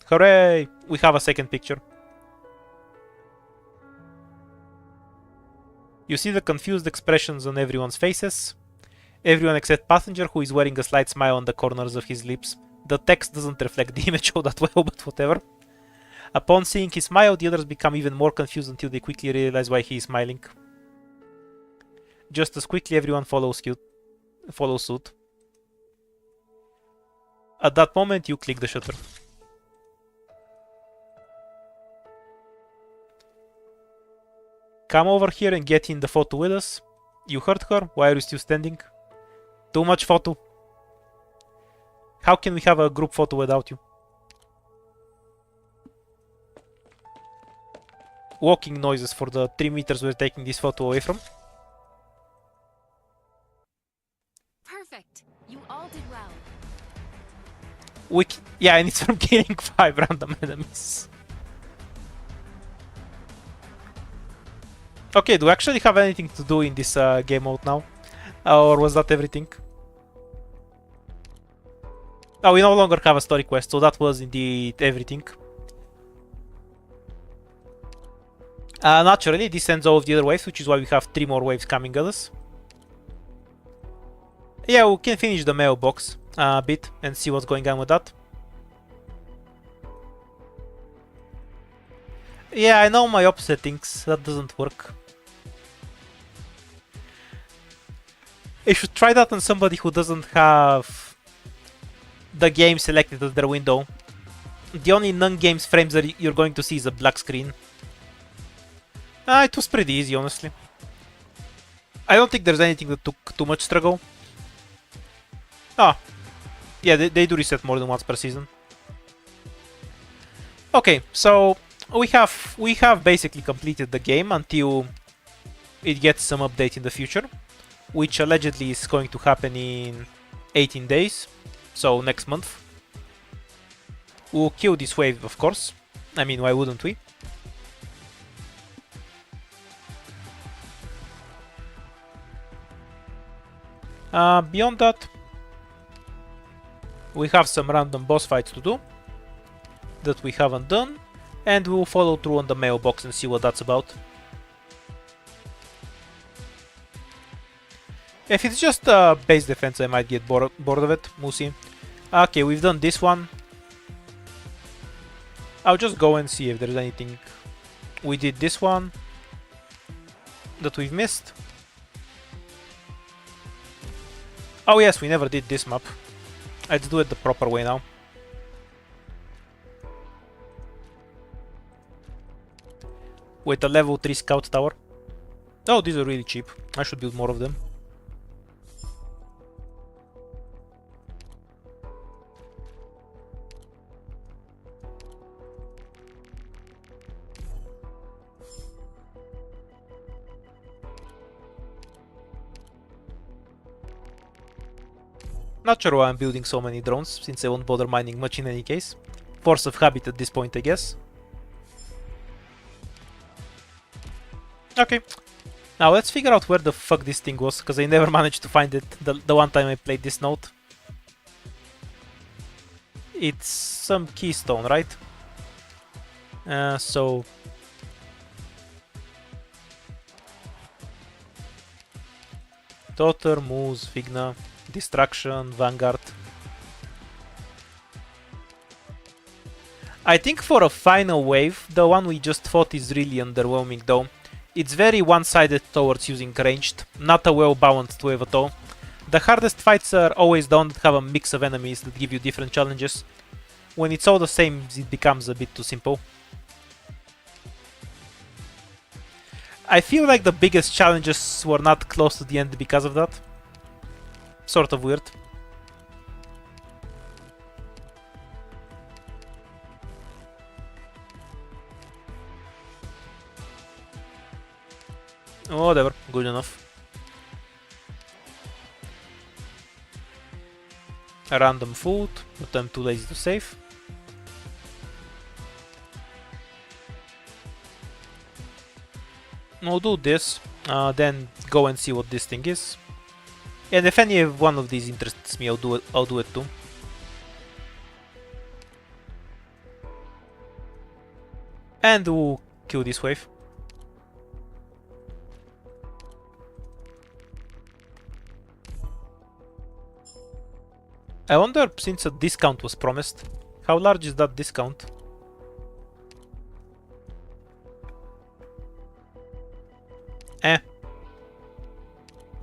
Hooray! We have a second picture. You see the confused expressions on everyone's faces. Everyone except Passenger, who is wearing a slight smile on the corners of his lips. The text doesn't reflect the image all that well, but whatever. Upon seeing his smile, the others become even more confused until they quickly realize why he is smiling. Just as quickly, everyone follows suit. At that moment, you click the shutter. Come over here and get in the photo with us. You heard her. Why are you still standing? Too much photo. How can we have a group photo without you? Walking noises for the 3 meters we're taking this photo away from. Perfect. You all did well. Yeah, and it's from killing 5 random enemies. Okay, do we actually have anything to do in this game mode now? Or was that everything? Oh, we no longer have a story quest, so that was indeed everything. Naturally, this ends all of the other waves, which is why we have 3 more waves coming at us. Yeah, we can finish the mailbox a bit and see what's going on with that. Yeah, I know my op settings, that doesn't work. I should try that on somebody who doesn't have the game selected as their window. The only non-games frames that you're going to see is a black screen. It was pretty easy, honestly. I don't think there's anything that took too much struggle. Yeah, they do reset more than once per season. Okay, so we have basically completed the game until it gets some update in the future, which allegedly is going to happen in 18 days, so next month. We'll kill this wave, of course. I mean, why wouldn't we? Beyond that, we have some random boss fights to do that we haven't done, and we'll follow through on the mailbox and see what that's about. If it's just base defense, I might get bored of it. We'll see. Okay, we've done this one. I'll just go and see if there's anything. We did this one that we've missed. Oh yes, we never did this map. Let's do it the proper way now. With a level 3 scout tower. Oh, these are really cheap. I should build more of them. Not sure why I'm building so many drones, since I won't bother mining much in any case. Force of habit at this point, I guess. Okay. Now let's figure out where the fuck this thing was, because I never managed to find it the one time I played this node. It's some keystone, right? So... Daughter, Moose, Vigna, Distraction, Vanguard. I think for a final wave, the one we just fought is really underwhelming though. It's very one-sided towards using ranged, not a well-balanced wave at all. The hardest fights are always the ones that have a mix of enemies that give you different challenges. When it's all the same, it becomes a bit too simple. I feel like the biggest challenges were not close to the end because of that. Sort of weird. Whatever, good enough. A random food, but I'm too lazy to save. We'll do this, then go and see what this thing is. And if any one of these interests me, I'll do it too. And we'll kill this wave. I wonder, since a discount was promised, how large is that discount?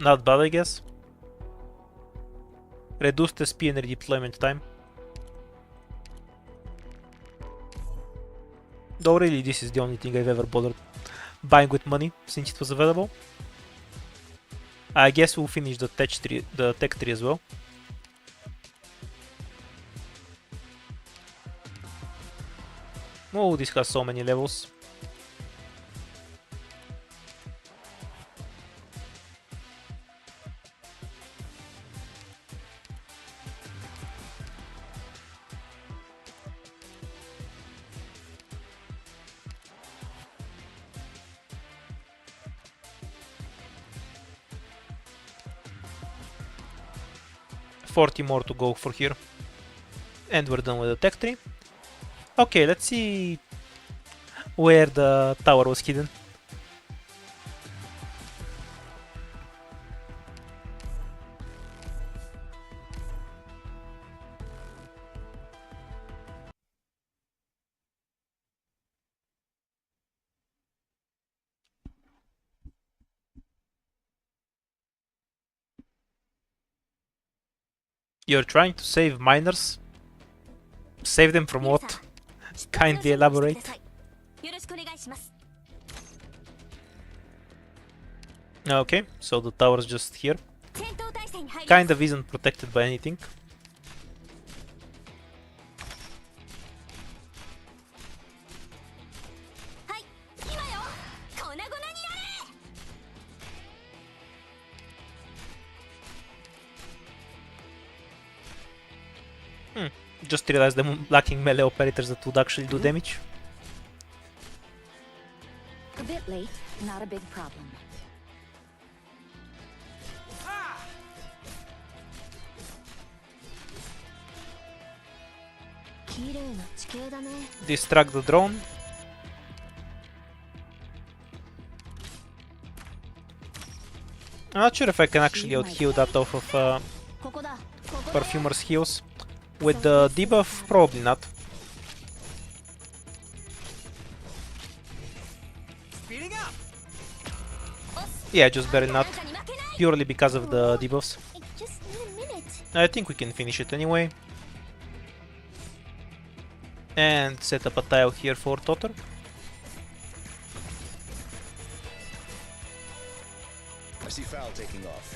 Not bad, I guess. Reduced SP and redeployment time. Though really this is the only thing I've ever bothered buying with money since it was available. I guess we'll finish the tech tree as well. Oh, this has so many levels. $40 more to go for here. And we're done with the tech tree. Okay, let's see where the tower was hidden. You're trying to save miners? Save them from what? Kindly elaborate. Okay, so the tower's just here. Kind of isn't protected by anything. . Just realized I'm lacking melee operators that would actually do damage. A bit late, not a big problem. Distract the drone. I'm not sure if I can actually out-heal that off of Perfumer's heals. With the debuff, probably not. Speeding up. Yeah, just barely not. Purely because of the debuffs. I just need a minute. I think we can finish it anyway. And set up a tile here for Totter. I see foul taking off.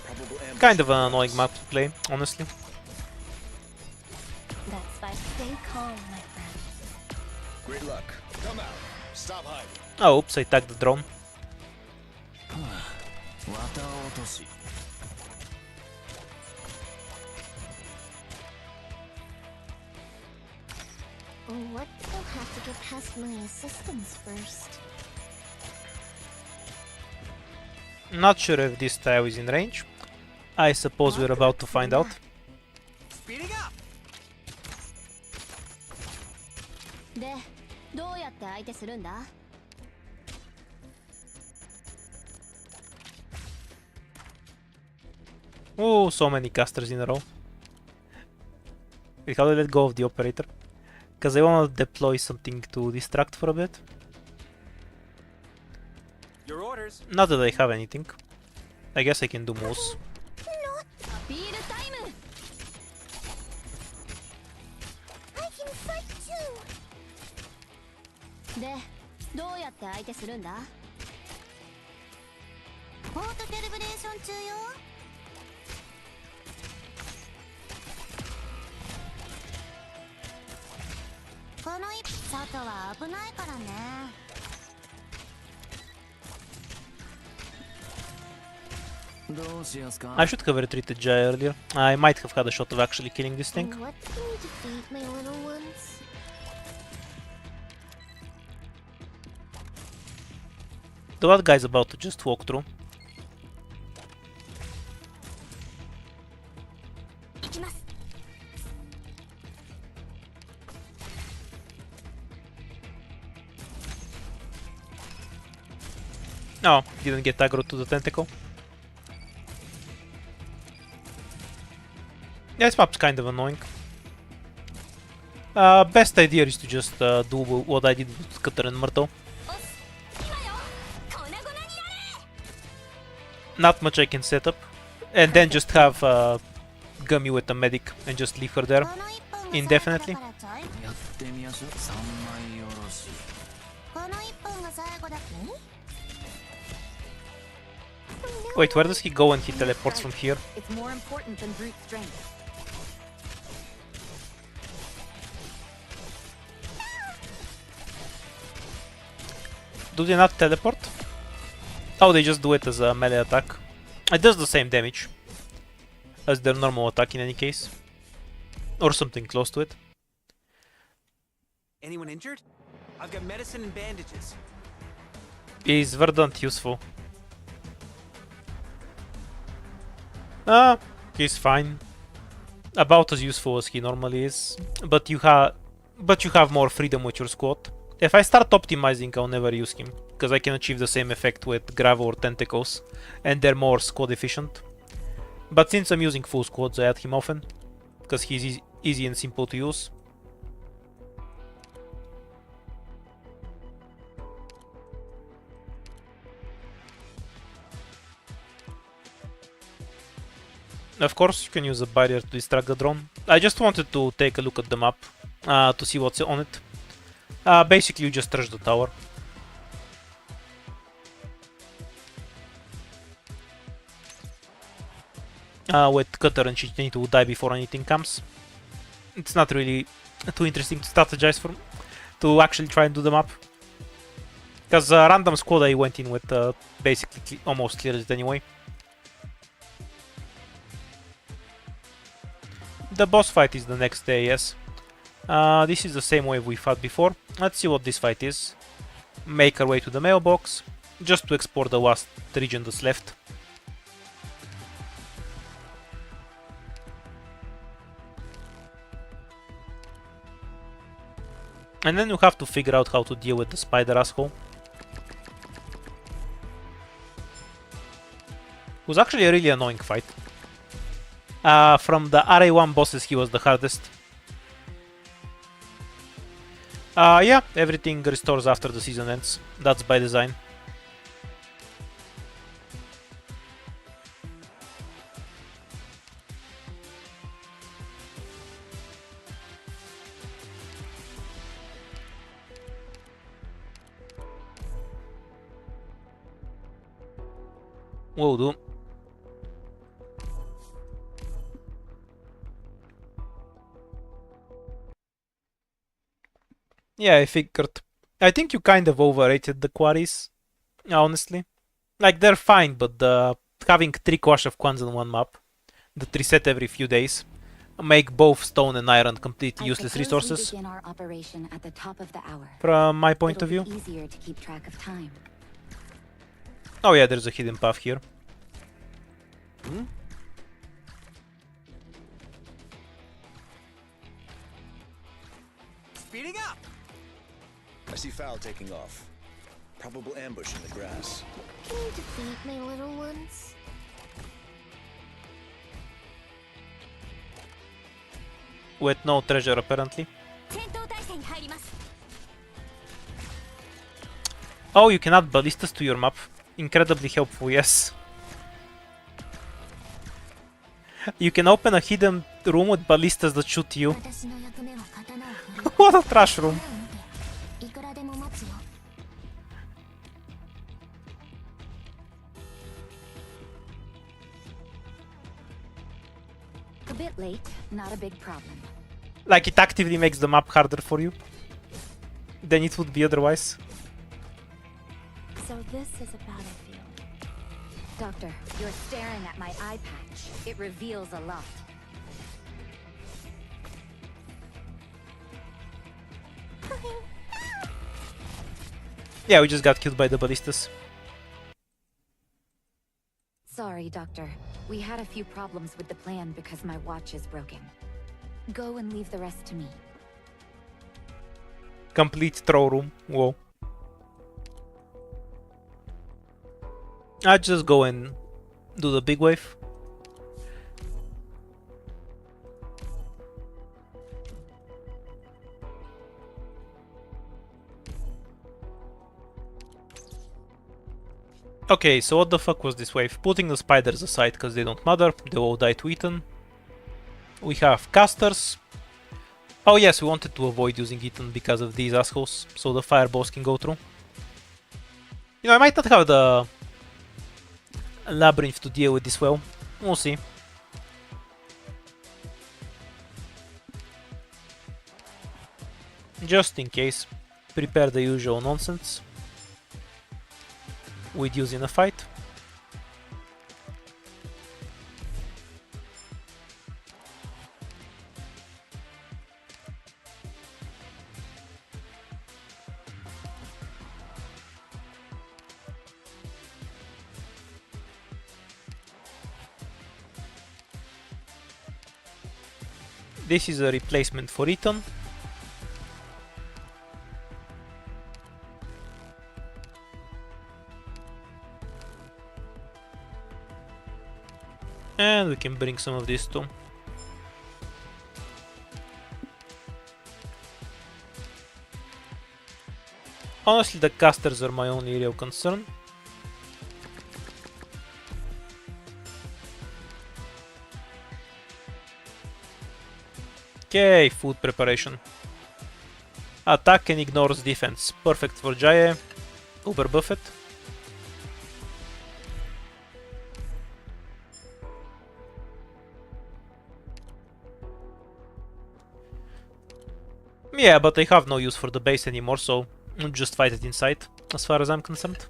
Probable ambush. Kind of an annoying map to play, honestly. That's why stay calm, my friend. Great luck. Come out. Stop hiding. Oh, oops, I tagged the drone. What will have to get past my assistants first? Not sure if this tile is in range. I suppose we're about to find out. Speeding up. で、どうやって相手するんだ? Oh, so many casters in a row. Wait, how do I let go of the operator? Because I want to deploy something to distract for a bit. Your orders. Not that I have anything. I guess I can do moose. アピールタイム! I can fight too! で、どうやって相手するんだ? ポートキャリブレーション中よ。この一外は危ないからね。I should have retreated Jai earlier. I might have had a shot of actually killing this thing. What can you defeat, my little ones? The bad guy's about to just walk through. No, didn't get aggro to the tentacle. Yeah, this map's kind of annoying. Best idea is to just do what I did with Cutter and Myrtle. Not much I can set up. And then just have Gummy with the medic and just leave her there indefinitely. Wait, where does he go when he teleports from here? It's more important than brute strength. Do they not teleport? Oh, they just do it as a melee attack. It does the same damage as their normal attack in any case. Or something close to it. Anyone injured? I've got medicine and bandages. Is Verdant useful? He's fine. About as useful as he normally is. But you have more freedom with your squad. If I start optimizing, I'll never use him, because I can achieve the same effect with Gravel or Tentacles, and they're more squad efficient. But since I'm using full squads, I add him often, because he's easy and simple to use. Of course, you can use a barrier to distract the drone. I just wanted to take a look at the map, to see what's on it. Basically, you just trash the tower. With Cutter and shit, you need to die before anything comes. It's not really too interesting to strategize for, to actually try and do the map. Because random squad I went in with basically almost cleared it anyway. The boss fight is the next day, yes. This is the same wave we fought before. Let's see what this fight is. Make our way to the mailbox, just to explore the last region that's left. And then you have to figure out how to deal with the spider asshole. It was actually a really annoying fight. From the RA1 bosses, he was the hardest. Yeah, everything restores after the season ends. That's by design. Will do. Yeah, I figured. I think you kind of overrated the quarries, honestly. Like, they're fine, but having 3 Quash of Quans on one map that reset every few days make both stone and iron completely useless resources. Begin our operation at the top of the hour. From my point It'll of view. be easier to keep track of time. Oh yeah, there's a hidden path here. Speeding up! I see Foul taking off. Probable ambush in the grass. Can you defeat my little ones? With no treasure, apparently. 戦闘態勢に入ります。 Oh, you can add ballistas to your map. Incredibly helpful, yes. You can open a hidden room with ballistas that shoot you. 私の役目は刀を振る。 What a trash room. いくらでも待つよ。A bit late, not a big problem. Like, it actively makes the map harder for you than it would be otherwise. So this is about I feel. Doctor, you're staring at my eye patch. It reveals a lot. Yeah, we just got killed by the ballistas. Sorry, Doctor. We had a few problems with the plan because my watch is broken. Go and leave the rest to me. Complete throw room. Whoa. I'll just go and do the big wave. Okay, so what the fuck was this wave? Putting the spiders aside because they don't matter, they all die to Ethan. We have casters. Oh yes, we wanted to avoid using Ethan because of these assholes, so the fireballs can go through. You know, I might not have the labyrinth to deal with this well. We'll see. Just in case, prepare the usual nonsense we'd use in a fight. This is a replacement for Ethan. And we can bring some of this too. Honestly, the casters are my only real concern. Okay, food preparation. Attack and ignores defense. Perfect for Jaye. Uber Buffet. Yeah, but I have no use for the base anymore, so I'll just fight it inside, as far as I'm concerned.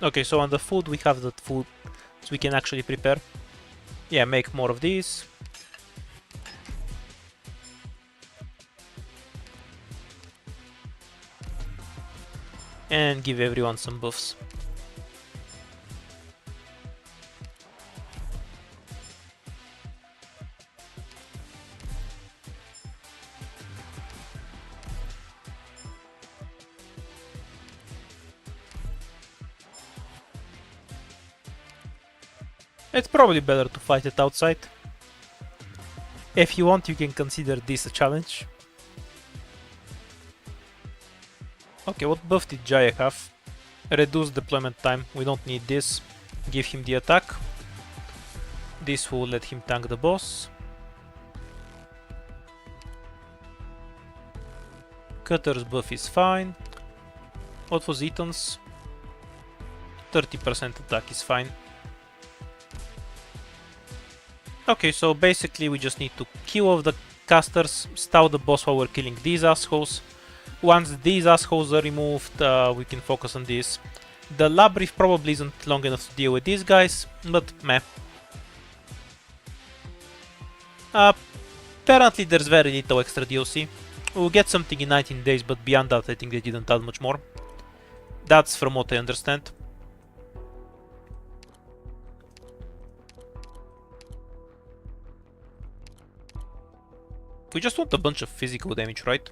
Okay, so on the food we have that food, so we can actually prepare. Yeah, make more of these. And give everyone some buffs. It's probably better to fight it outside. If you want, you can consider this a challenge. Okay, what buff did Jaya have? Reduce deployment time, we don't need this. Give him the attack. This will let him tank the boss. Cutter's buff is fine. What was Ethan's? 30% attack is fine. Okay, so basically we just need to kill off the casters, stall the boss while we're killing these assholes. Once these assholes are removed, we can focus on this. The labyrinth probably isn't long enough to deal with these guys, but meh. Apparently there's very little extra DLC. We'll get something in 19 days, but beyond that I think they didn't add much more. That's from what I understand. We just want a bunch of physical damage, right?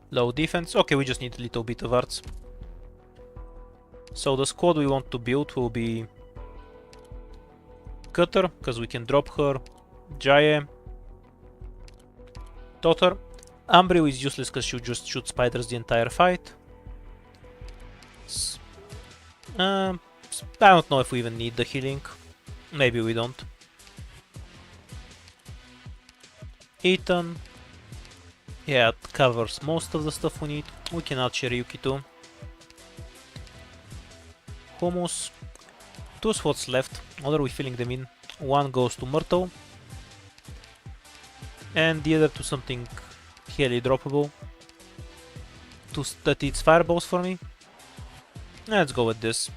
Low defense. Okay, we just need a little bit of arts. So the squad we want to build will be Cutter, because we can drop her. Jaya. Totter. Ambril is useless because she'll just shoot spiders the entire fight. I don't know if we even need the healing. Maybe we don't. Ethan. Yeah, it covers most of the stuff we need. We can add Shiryuki too. Hummus. 2 slots left. What are we filling them in? One goes to Myrtle. And the other to something highly droppable. That eats fireballs for me. Let's go with this.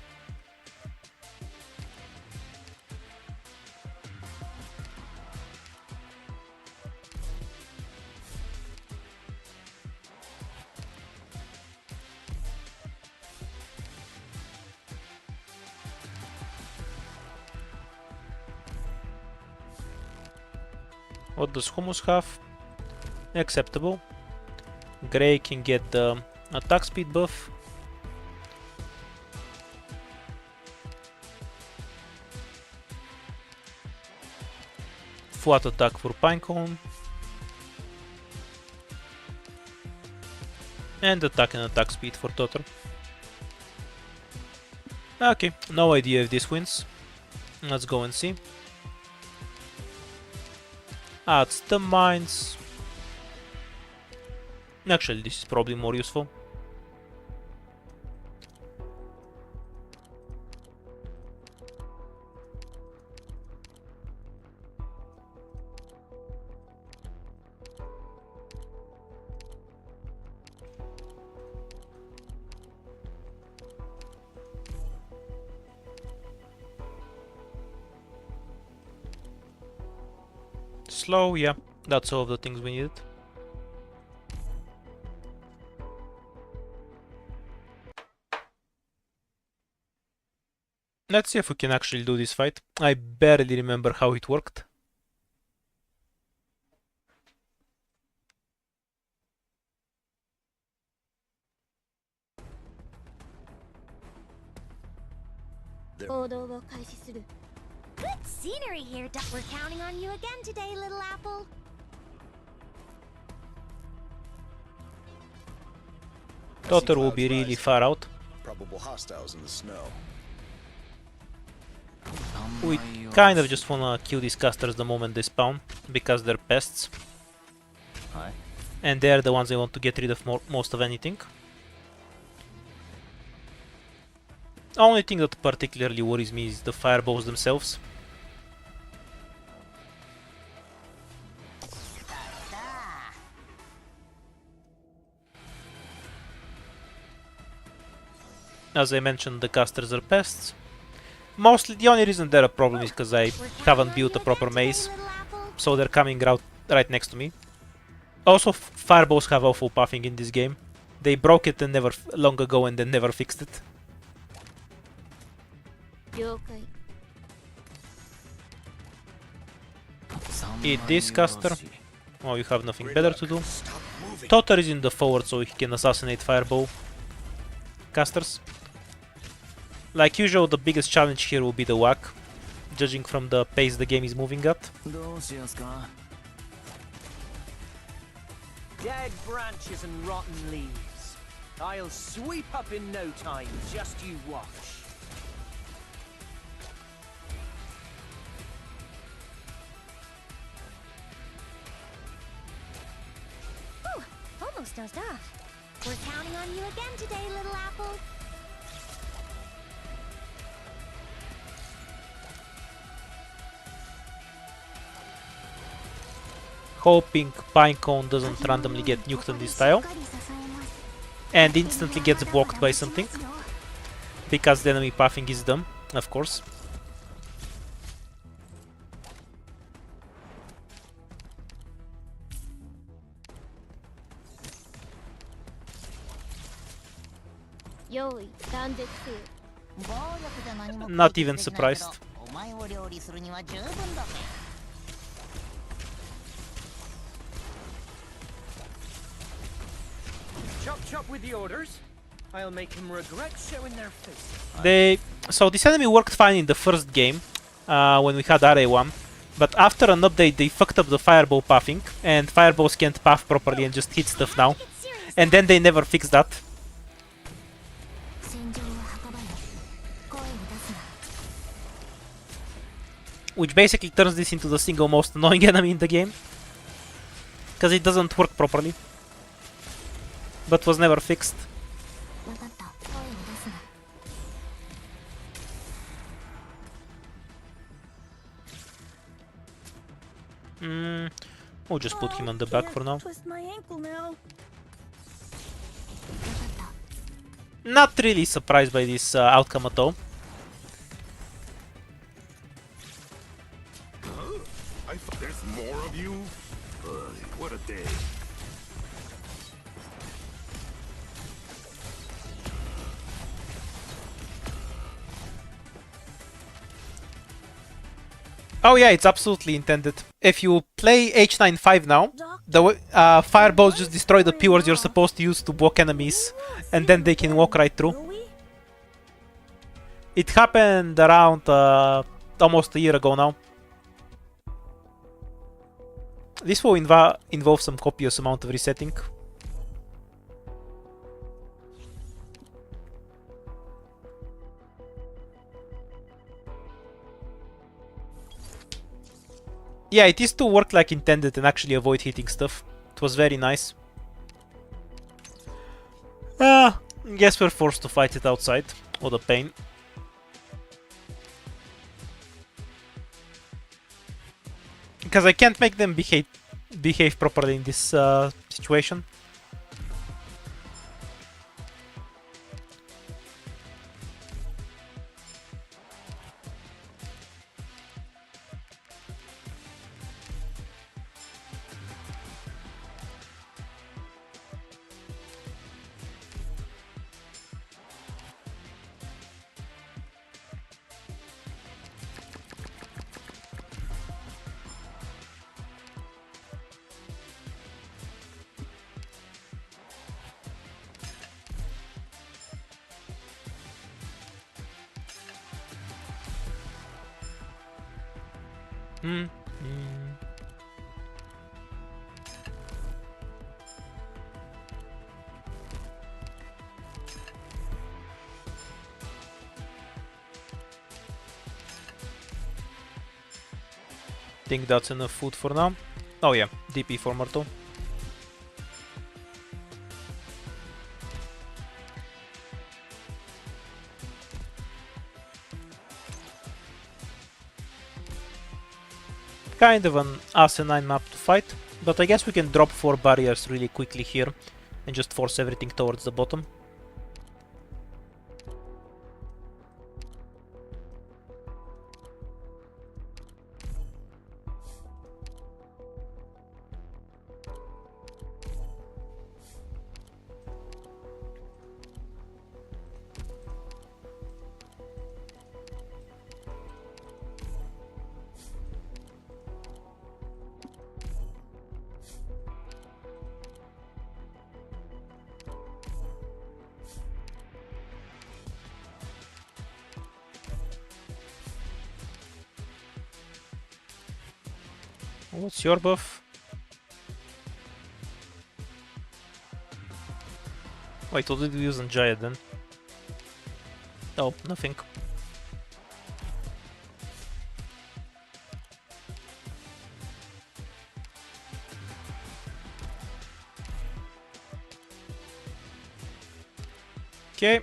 What does Hummus have? Acceptable. Grey can get the attack speed buff. Flat attack for Pinecone. And attack speed for Totter. Okay, no idea if this wins. Let's go and see. Adds the mines. Actually, this is probably more useful. Slow, yeah, that's all of the things we needed. Let's see if we can actually do this fight. I barely remember how it worked. Good scenery here, We're counting on you again today, little apple. Totter will be really far out. Probable hostiles in the snow. We kind of just wanna kill these casters the moment they spawn, because they're pests. And they're the ones I want to get rid of most of anything. Only thing that particularly worries me is the fireballs themselves. As I mentioned, the casters are pests. Mostly, the only reason they're a problem is because I haven't built a proper maze, so they're coming out right next to me. Also, fireballs have awful pathing in this game. They broke it and never long ago and then never fixed it. 了解 Eat this caster. Oh, you have nothing better to do. Totter is in the forward so he can assassinate fireball casters. Like usual, the biggest challenge here will be the whack, judging from the pace the game is moving at. どうしやすか Dead branches and rotten leaves. I'll sweep up in no time, just you watch. Whew, almost dozed off. We're counting on you again today, little apple. Hoping Pinecone doesn't randomly get nuked on this tile and instantly gets blocked by something, because the enemy pathing is dumb, of course. Not even surprised. お前を料理するには十分だぜ Chop chop with the orders. I'll make him regret showing their face. So this enemy worked fine in the first game, when we had RA1, but after an update they fucked up the fireball pathing, and fireballs can't path properly and just hit stuff now. And then they never fixed that. Which basically turns this into the single most annoying enemy in the game, because it doesn't work properly, but was never fixed. We'll just put him on the back for now. Twist my ankle now. Not really surprised by this outcome at all. There's more of you? What a day. Oh yeah, it's absolutely intended. If you play H95 now, the fireballs just destroy the pillars you're supposed to use to block enemies, and then they can walk right through. It happened around almost a year ago now. This will involve some copious amount of resetting. Yeah, it is to work like intended and actually avoid hitting stuff. It was very nice. Guess we're forced to fight it outside. What a pain. Because I can't make them behave properly in this situation. Think that's enough food for now. Oh yeah, DP for Myrtle. Kind of an asinine map to fight, but I guess we can drop 4 barriers really quickly here and just force everything towards the bottom. What's your buff? Wait, what did we use on Giant then? Oh, nothing. Okay,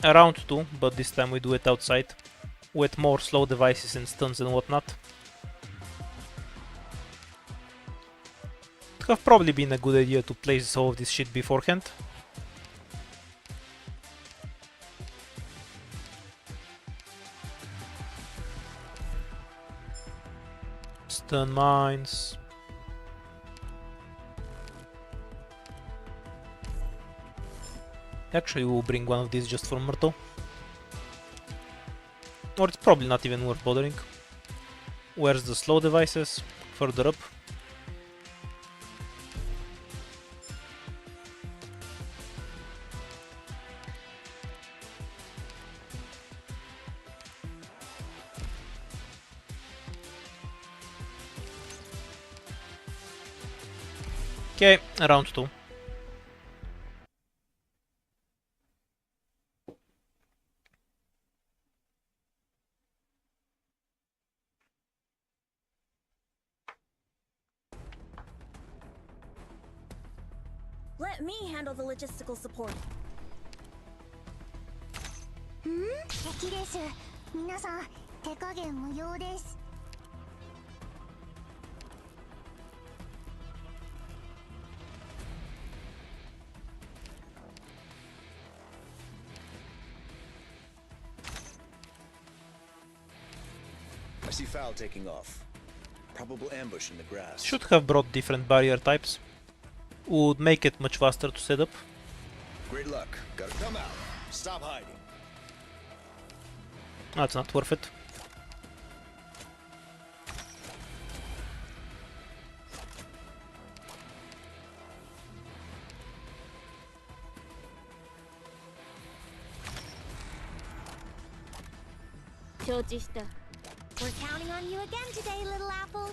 round 2, but this time we do it outside, with more slow devices and stuns and whatnot. It would have probably been a good idea to place all of this shit beforehand. Stun mines. Actually, we'll bring one of these just for Myrtle. Or it's probably not even worth bothering. Where's the slow devices? Further up. Okay, round 2. Let me handle the logistical support. 敵です。皆さん、手加減無用です。I see Foul taking off. Probable ambush in the grass. Should have brought different barrier types. Would make it much faster to set up. Great luck. Gotta come out. Stop hiding. That's not worth it. We're counting on you again today, little apple.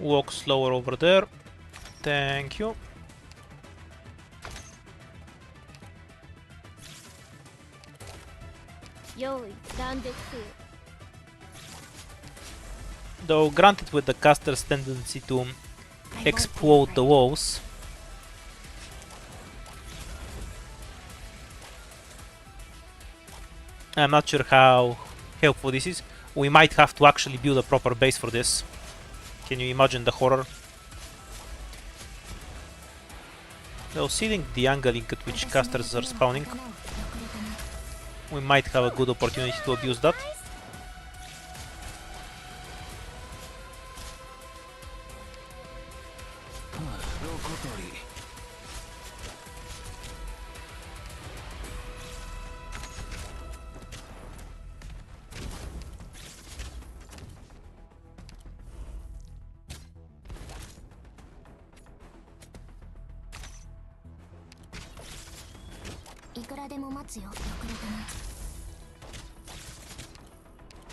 Walk slower over there. Thank you. Though granted with the caster's tendency to explode the walls. I'm not sure how helpful this is. We might have to actually build a proper base for this. Can you imagine the horror? Though seeing the angle at which casters are spawning, we might have a good opportunity to abuse that.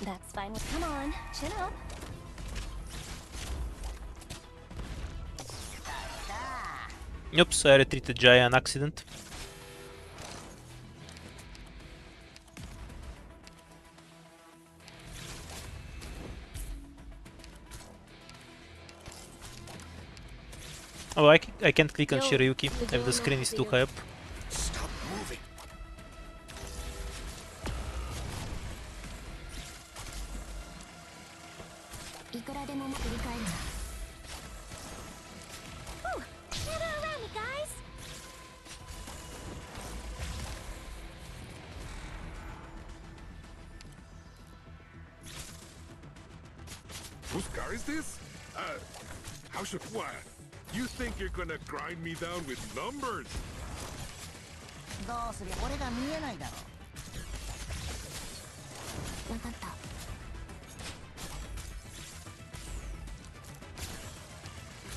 That's fine. Come on, chin up. Oops, I retreated Jaya on accident. Oh, I can't click on Shiryuki if the screen is too high up. Stop moving. Ooh, gather around me, guys. Whose car is this? How should what? You think you're gonna grind me down with numbers? どうすりゃ俺が見えないだろ。わかった。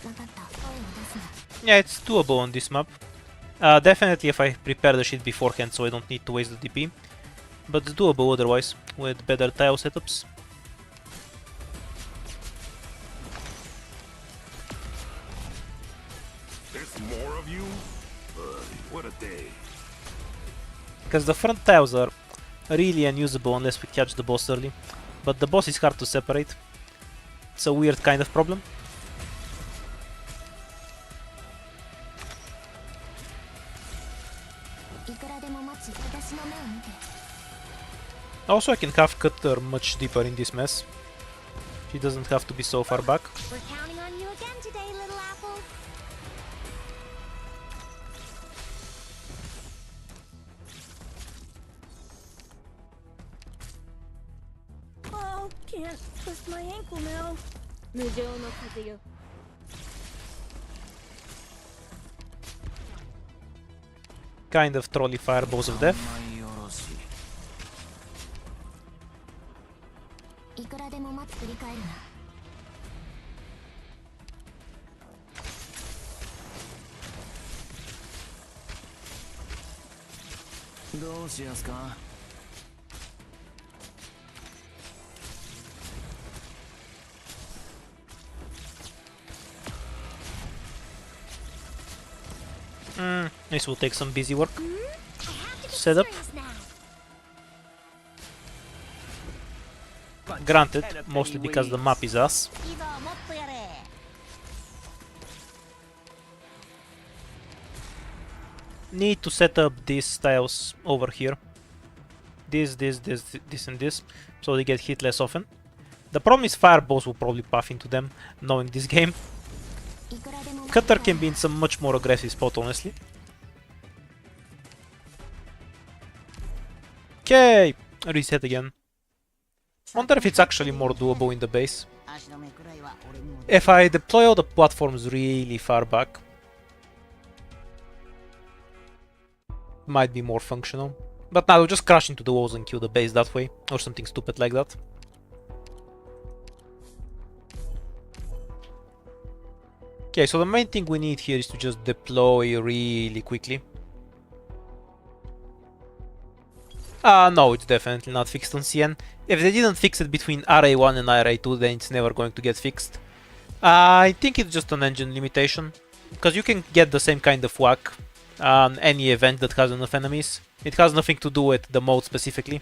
わ Yeah, it's doable on this map. Definitely if I prepare the shit beforehand so I don't need to waste the DP. But it's doable otherwise, with better tile setups. There's more of you? What a day. Because the front tiles are really unusable unless we catch the boss early. But the boss is hard to separate. It's a weird kind of problem. Also I can have Cutter much deeper in this mess. He doesn't have to be so far back. We're counting on you again today, little apple. Oh, can't twist my ankle now. 無情の風よ。Kind of trolley fireballs of death. いくらでも待つ振り返るな。どうしやすか。This will take some busy work. Setup. Granted, mostly because the map is ass. いいぞ、もっとやれ。Need to set up these tiles over here. This, and this, so they get hit less often. The problem is fireballs will probably puff into them, knowing this game. Cutter can be in some much more aggressive spot, honestly. Okay, reset again. Wonder if it's actually more doable in the base. 足止めくらいは俺にも。If I deploy all the platforms really far back, might be more functional. But now we'll just crash into the walls and kill the base that way, or something stupid like that. Okay, so the main thing we need here is to just deploy really quickly. No, it's definitely not fixed on CN. If they didn't fix it between RA1 and RA2, then it's never going to get fixed. I think it's just an engine limitation, because you can get the same kind of whack on any event that has enough enemies. It has nothing to do with the mode specifically.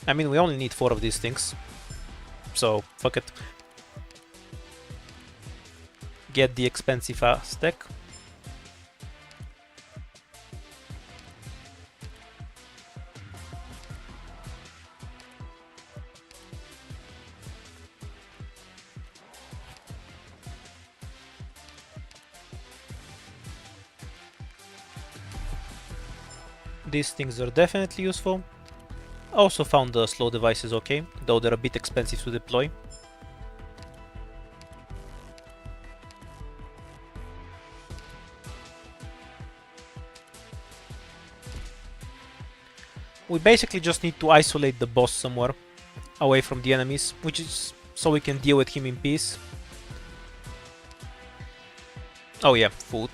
I mean, we only need 4 of these things, so fuck it. Get the expensive stack. These things are definitely useful. I also found the slow devices okay, though they're a bit expensive to deploy. We basically just need to isolate the boss somewhere, away from the enemies, which is so we can deal with him in peace. Oh yeah, food.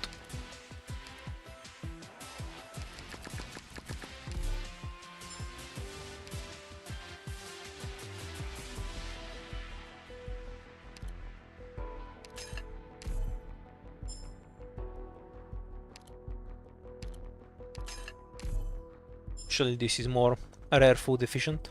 Actually, this is more rare food efficient.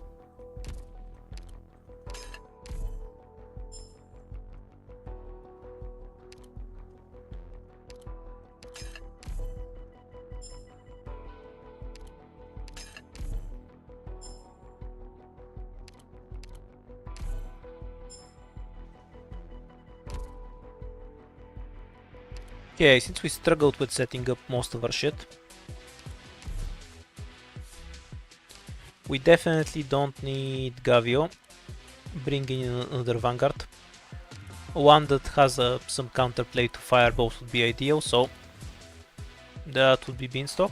Okay, since we struggled with setting up most of our shit, we definitely don't need Gavio. Bringing in another Vanguard. One that has some counterplay to fireballs would be ideal, so That would be Beanstalk.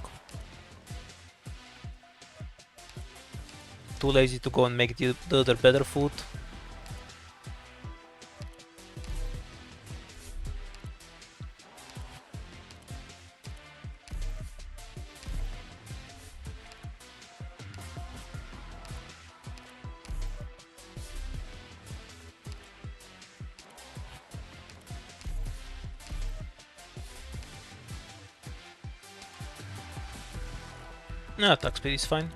Too lazy to go and make the other better food. No, attack speed is fine.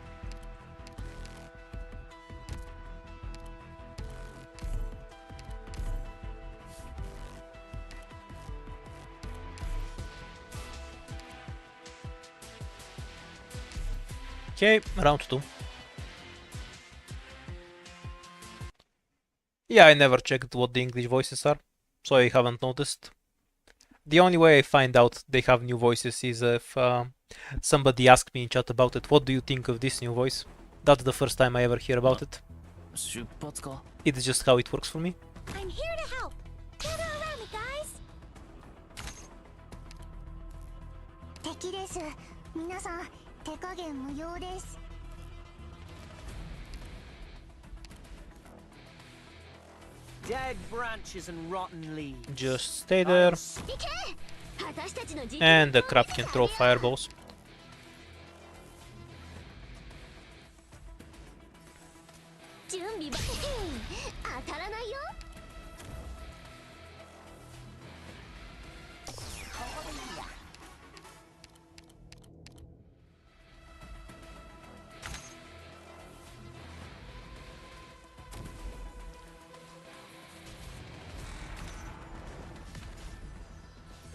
Okay, round 2. Yeah, I never checked what the English voices are, so I haven't noticed. The only way I find out they have new voices is if somebody asks me in chat about it. What do you think of this new voice? That's the first time I ever hear about it. It's just how it works for me. I'm here to help. Gather around me, guys. 敵です。皆さん、手加減無用です。 Dead branches and rotten leaves. Just stay there. 行け。私たちの実 And the crab can throw fireballs. 準備ば当たらないよ。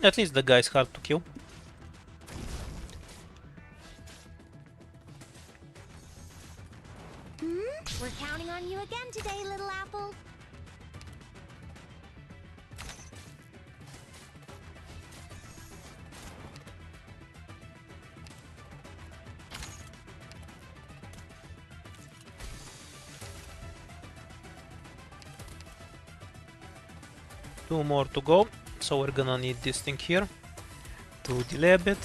At least the guy's hard to kill. We're counting on you again today, little apple. Two more to go, so we're gonna need this thing here to delay a bit.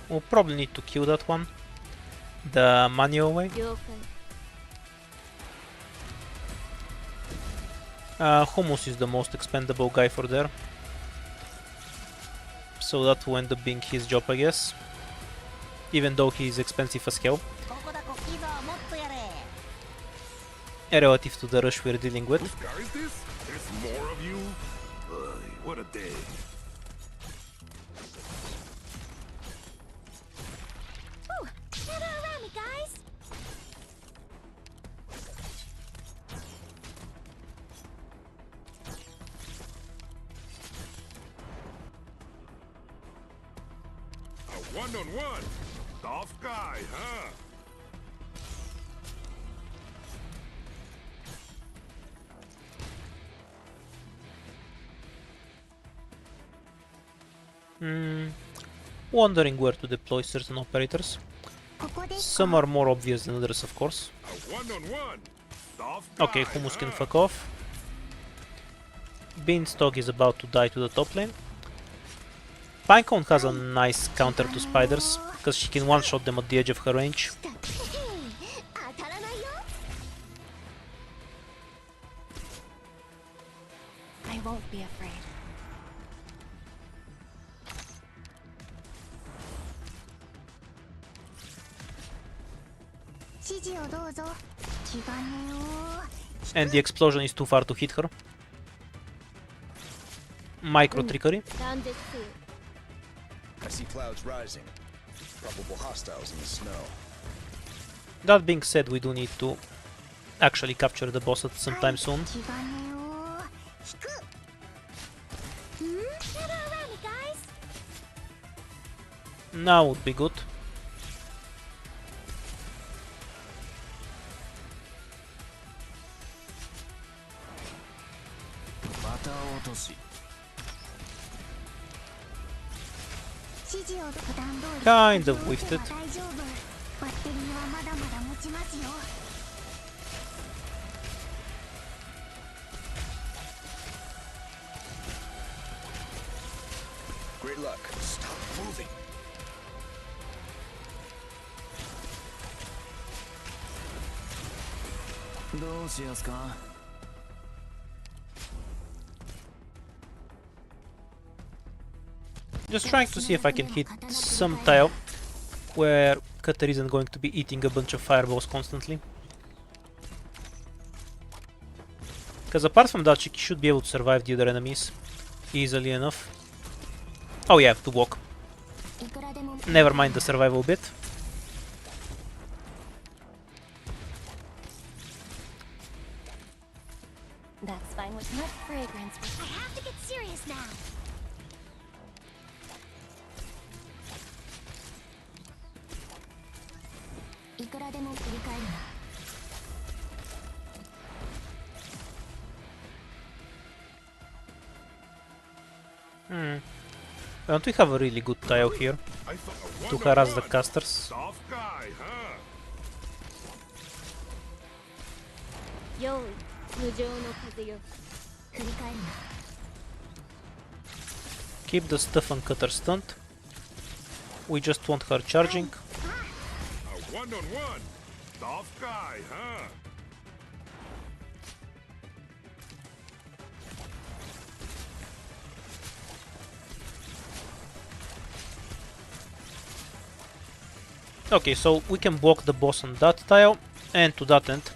We'll probably need to kill that one. The manual way. Hummus is the most expendable guy for there. So that will end up being his job, I guess. Even though he is expensive as hell. ここだコッキーザもっとやれ Relative to the rush we're dealing with. Whose car is this? There's more of you? What a day. Ooh, gather around me, guys. A one-on-one. Tough guy, huh? Wondering where to deploy certain operators. ここですか。 Some are more obvious than others, of course. A one-on-one. Tough guy, Okay, Hummus can huh? fuck off. Beanstalk is about to die to the top lane. Pinecone has a nice counter to spiders, because she can one-shot them at the edge of her range. 当たらないよ。 I won't be afraid. 指示をどうぞ。気兼ねを。 And the explosion is too far to hit her. Micro trickery. 断絶せよ。 I see clouds rising. Probable hostiles in the snow. That being said, we do need to actually capture the boss at some time soon. 気兼ねを引く。Gather around me, guys. Now would be good. Kind of whiffed it. 大丈夫。バッテリーはまだまだ持ちますよ。Great luck. Stop moving. Just trying to see if I can hit some tile where Cutter isn't going to be eating a bunch of fireballs constantly. Because apart from that, she should be able to survive the other enemies easily enough. Oh yeah, to walk. Never mind the survival bit. That's fine with nut fragrance. I have to get serious now. Don't we have a really good tile here I thought a to one-on-one. harass the casters? Soft guy, huh? 用意無情の風よ Keep the stuff on Cutter stunned. We just want her charging. A one-on-one. Soft guy, huh? Okay, so we can block the boss on that tile, and to that end,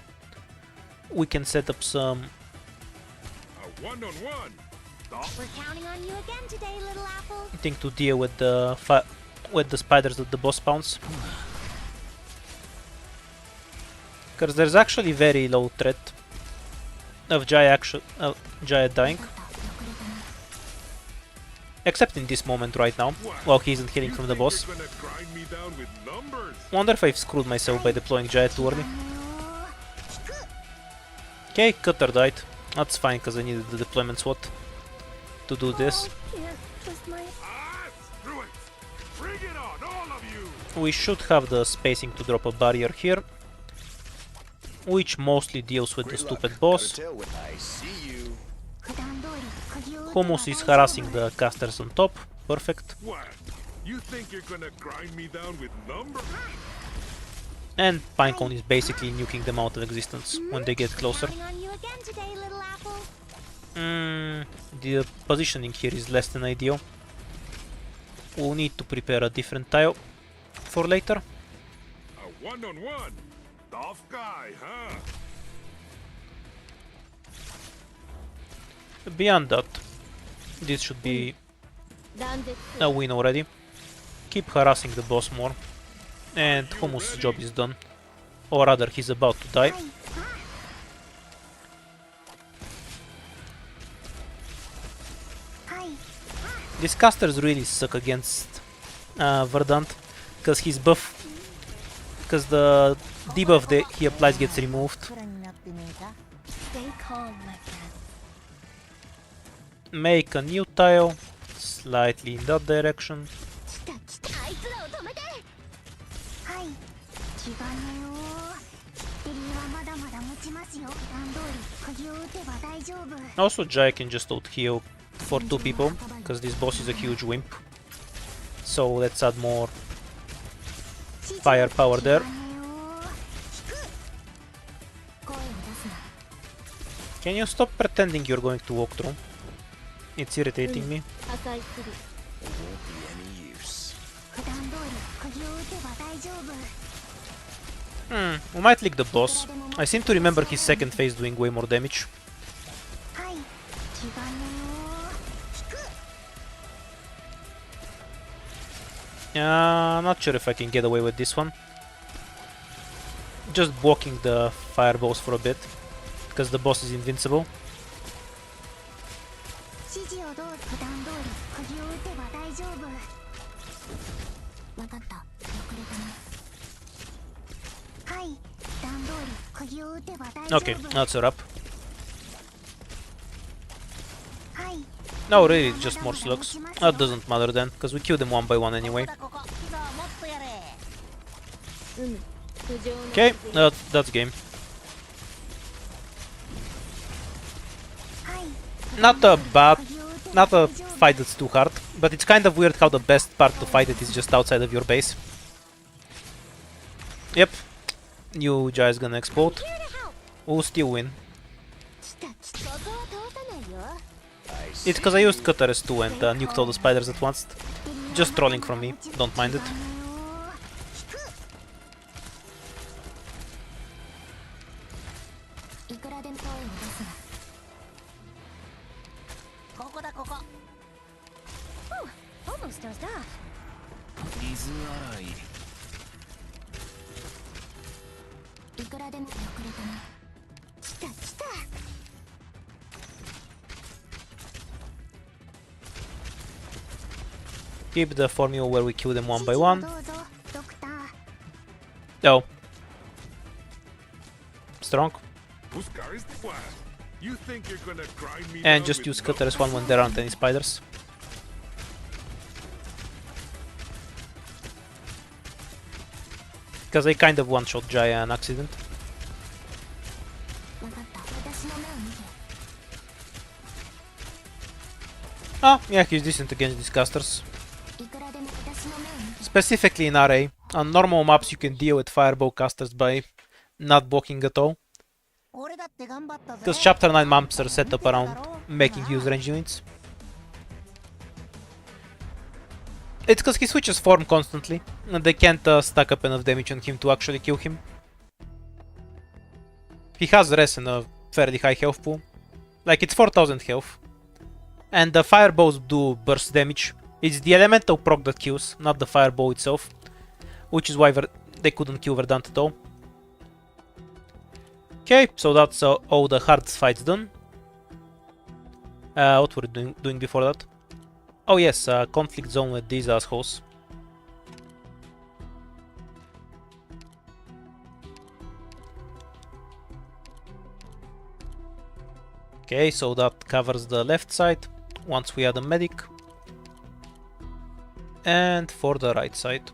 we can set up some A one-on-one. Soft. We're counting on you again today, little apple. thing to deal with the spiders that the boss spawns. Because there's actually very low threat of Jaya dying. Except in this moment right now, while he isn't healing from the boss. You're gonna grind me down with numbers. Wonder if I've screwed myself by deploying Jaya too early. Okay, Cutter died. That's fine, because I needed the deployment slot to do this. Can't twist my Ah, screw it. Bring it on, all of you. We should have the spacing to drop a barrier here, which mostly deals with the Great luck. stupid Got a boss. tailwind. I see you. Hummus is harassing the casters on top. Perfect. What? You think you're gonna grind me down with numbers? And Pinecone is basically nuking them out of existence when they get closer. Counting on you again today, little apple. The positioning here is less than ideal. We'll need to prepare a different tile for later. A one-on-one. Soft guy, huh? Beyond that, this should be 断絶 a win already. Keep harassing the boss more, and Hummus' job is done. Or rather, he's about to die. These casters really suck against Verdant, because his buff, because the debuff that he applies gets removed. Stay calm, my friend. Make a new tile, slightly in that direction. あいつらを止めて。はい。気がねよ。エリはまだまだ持ちますよ。普段通り釘を打てば大丈夫。 Also, Jai can just out heal for 2 people, because this boss is a huge wimp. So let's add more firepower there. 声を出すな。 Can you stop pretending you're going to walk through? It's irritating me. 浅いすぎ It won't be any use. 普段通り釘を打てば大丈夫。 We might lick the boss. I seem to remember his second phase doing way more damage. はい。気がねよ。引く。 Not sure if I can get away with this one. Just blocking the fireballs for a bit, because the boss is invincible. 指示をどう普段通り釘を打てば大丈夫。わかった。遅れたな。はい。普段通り釘を打てば大丈夫。 Okay, that's a wrap. はい。 No, really, it's just more slugs. That doesn't matter then, because we kill them one by one anyway. ここピザをもっとやれ。無情の Okay, 風よ that's game. はい。 Not a bad not a fight that's too hard, but it's kind of weird how the best part to fight it is just outside of your base. Yep, new Jai is gonna explode. We'll still win. It's because I used Cutter as 2 and nuked all the spiders at once. Just trolling from me, don't mind it. いくらでも声を出すな。ここだここ。Oh, almost does that. 水洗い。いくらでも遅れたな。来た来た。 Keep the formula where we kill them one by one. どうぞドクター。 Oh. Strong. Whose car is this? What? You think you're gonna grind me And down just with use no Cutter as 1 when there aren't any spiders. Because I kind of one-shot Jaya an accident. わかった。私の目を見て。 Ah, yeah, he's decent against these casters. いくらでも私の目を見て。 Specifically in RA. On normal maps you can deal with fireball casters by not blocking at all. 俺だって頑張ったぜ。 Because Chapter 9 maps are set up around making use range units. It's because he switches form constantly, and they can't stack up enough damage on him to actually kill him. He has res and a fairly high health pool. Like, it's 4000 health. And the fireballs do burst damage. It's the elemental proc that kills, not the fireball itself. Which is why they couldn't kill Verdant at all. Okay, so that's all the hard fights done. What were we doing before that? Oh yes, conflict zone with these assholes. Okay, so that covers the left side, once we add a medic. And for the right side.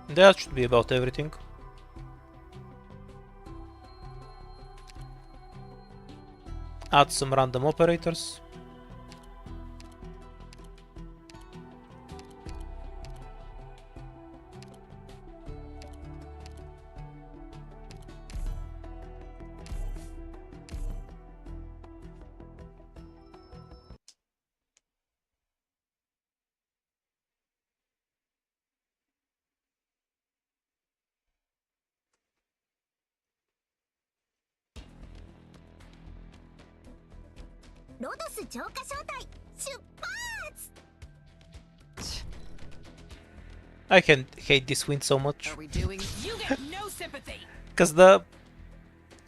That should be about everything. Add some random operators. I can hate this win so much. Are we doing? You get no sympathy. Because the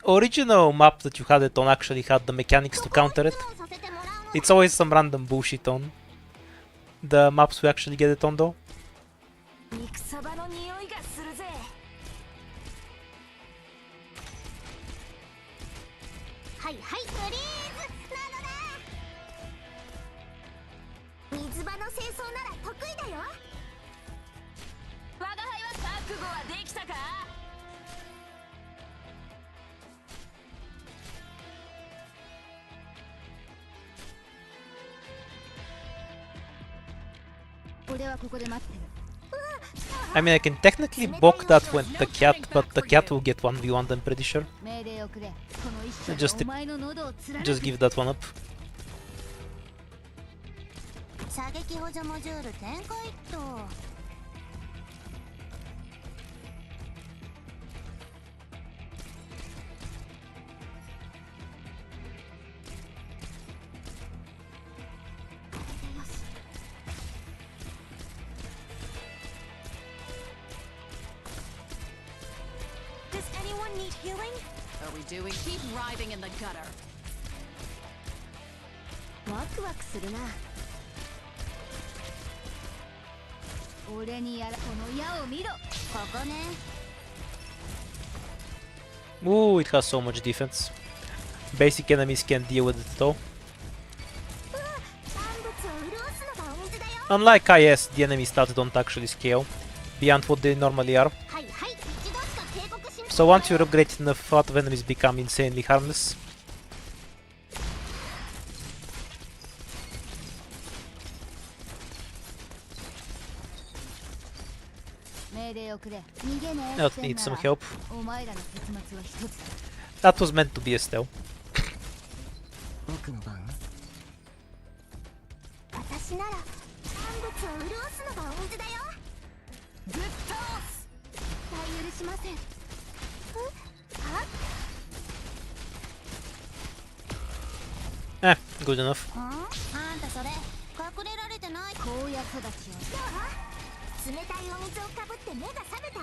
original map that you had it on actually had the mechanics to counter it. It's always some random bullshit on the maps we actually get it on though. 肉そばの匂いがするぜ。はいはいフリーズなのだ。水場の清掃なら得意だよ。我が輩は覚悟はできたか。俺はここで待ってる。 I mean, I can technically block that with the cat, but the cat will get 1v1, I'm pretty sure. Just give that one up. 射撃補助モジュール展開っと。Does anyone need healing? Are we doing? Keep writhing in the gutter. ワクワクするな。俺にやらこの矢を見ろ。ここね。 Ooh, it has so much defense. Basic enemies can't deal with it at all. 万物を潤すのがお水だよ。Unlike IS, the enemy stats don't actually scale beyond what they normally are. はいはい一度しか警告しない So once you're upgraded enough, a lot of enemies become insanely harmless. 命令をくれ逃げねえ I'll need some help. お前らの結末は一つだ That was meant to be a stealth. 僕の番私なら産物を潤すのが大事だよぶっ倒す絶対許しませんあ Eh, good enough. あんたそれ隠れられてない荒野育ちをどう冷たいお水をかぶって目が覚めた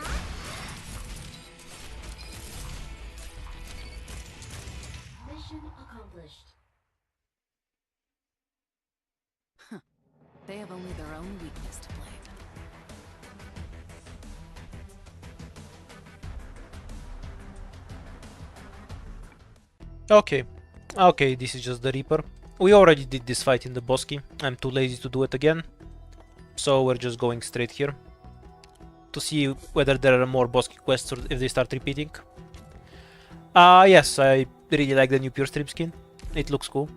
They have only their own weakness to blame. Okay. Okay, this is just the Reaper. We already did this fight in the Bosky. I'm too lazy to do it again. So we're just going straight here. To see whether there are more Bosky quests or if they start repeating. Yes, I really like the new Pure Strip skin. It looks cool.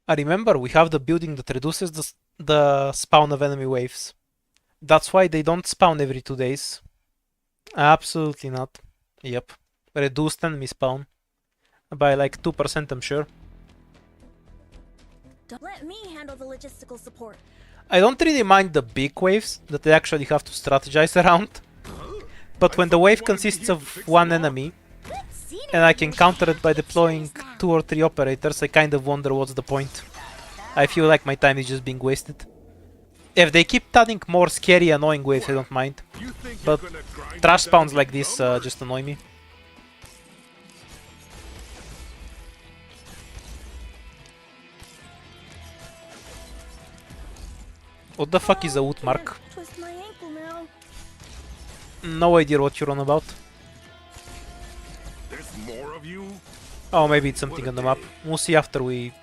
I remember we have the building that reduces the spawn of enemy waves. That's why they don't spawn every 2 days. Absolutely not. Yep. Reduced enemy spawn. By like 2%, I'm sure. Let me handle the logistical support. I don't really mind the big waves that I actually have to strategize around. But when the wave consists of one enemy, and I can counter it by deploying 2 or 3 operators, I kind of wonder what's the point. I feel like my time is just being wasted. If they keep adding more scary, annoying waves, I don't mind. You think But you're gonna grind trash me down spawns with like this numbers? just annoy me. What the fuck is a wood mark? Twist my ankle now. No idea what you're on about. There's more of you? Oh, maybe it's something on the map. We'll see after we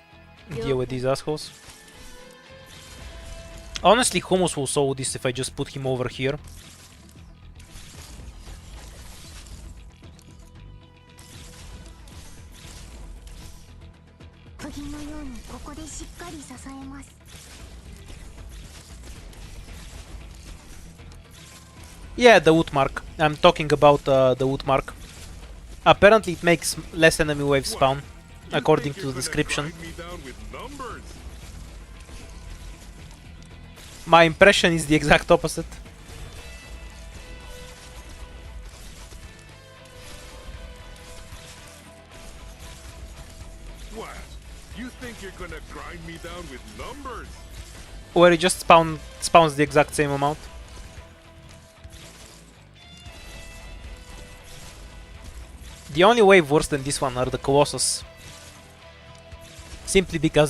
deal with these assholes. Honestly, Hummus will solve this if I just put him over here. Yeah, the wood mark. I'm talking about the wood mark. Apparently it makes less enemy waves spawn, according to the description. My impression is the exact opposite. What? You think you're gonna grind me down with numbers? Where it just spawns the exact same amount. The only wave worse than this one are the Colossus. Simply because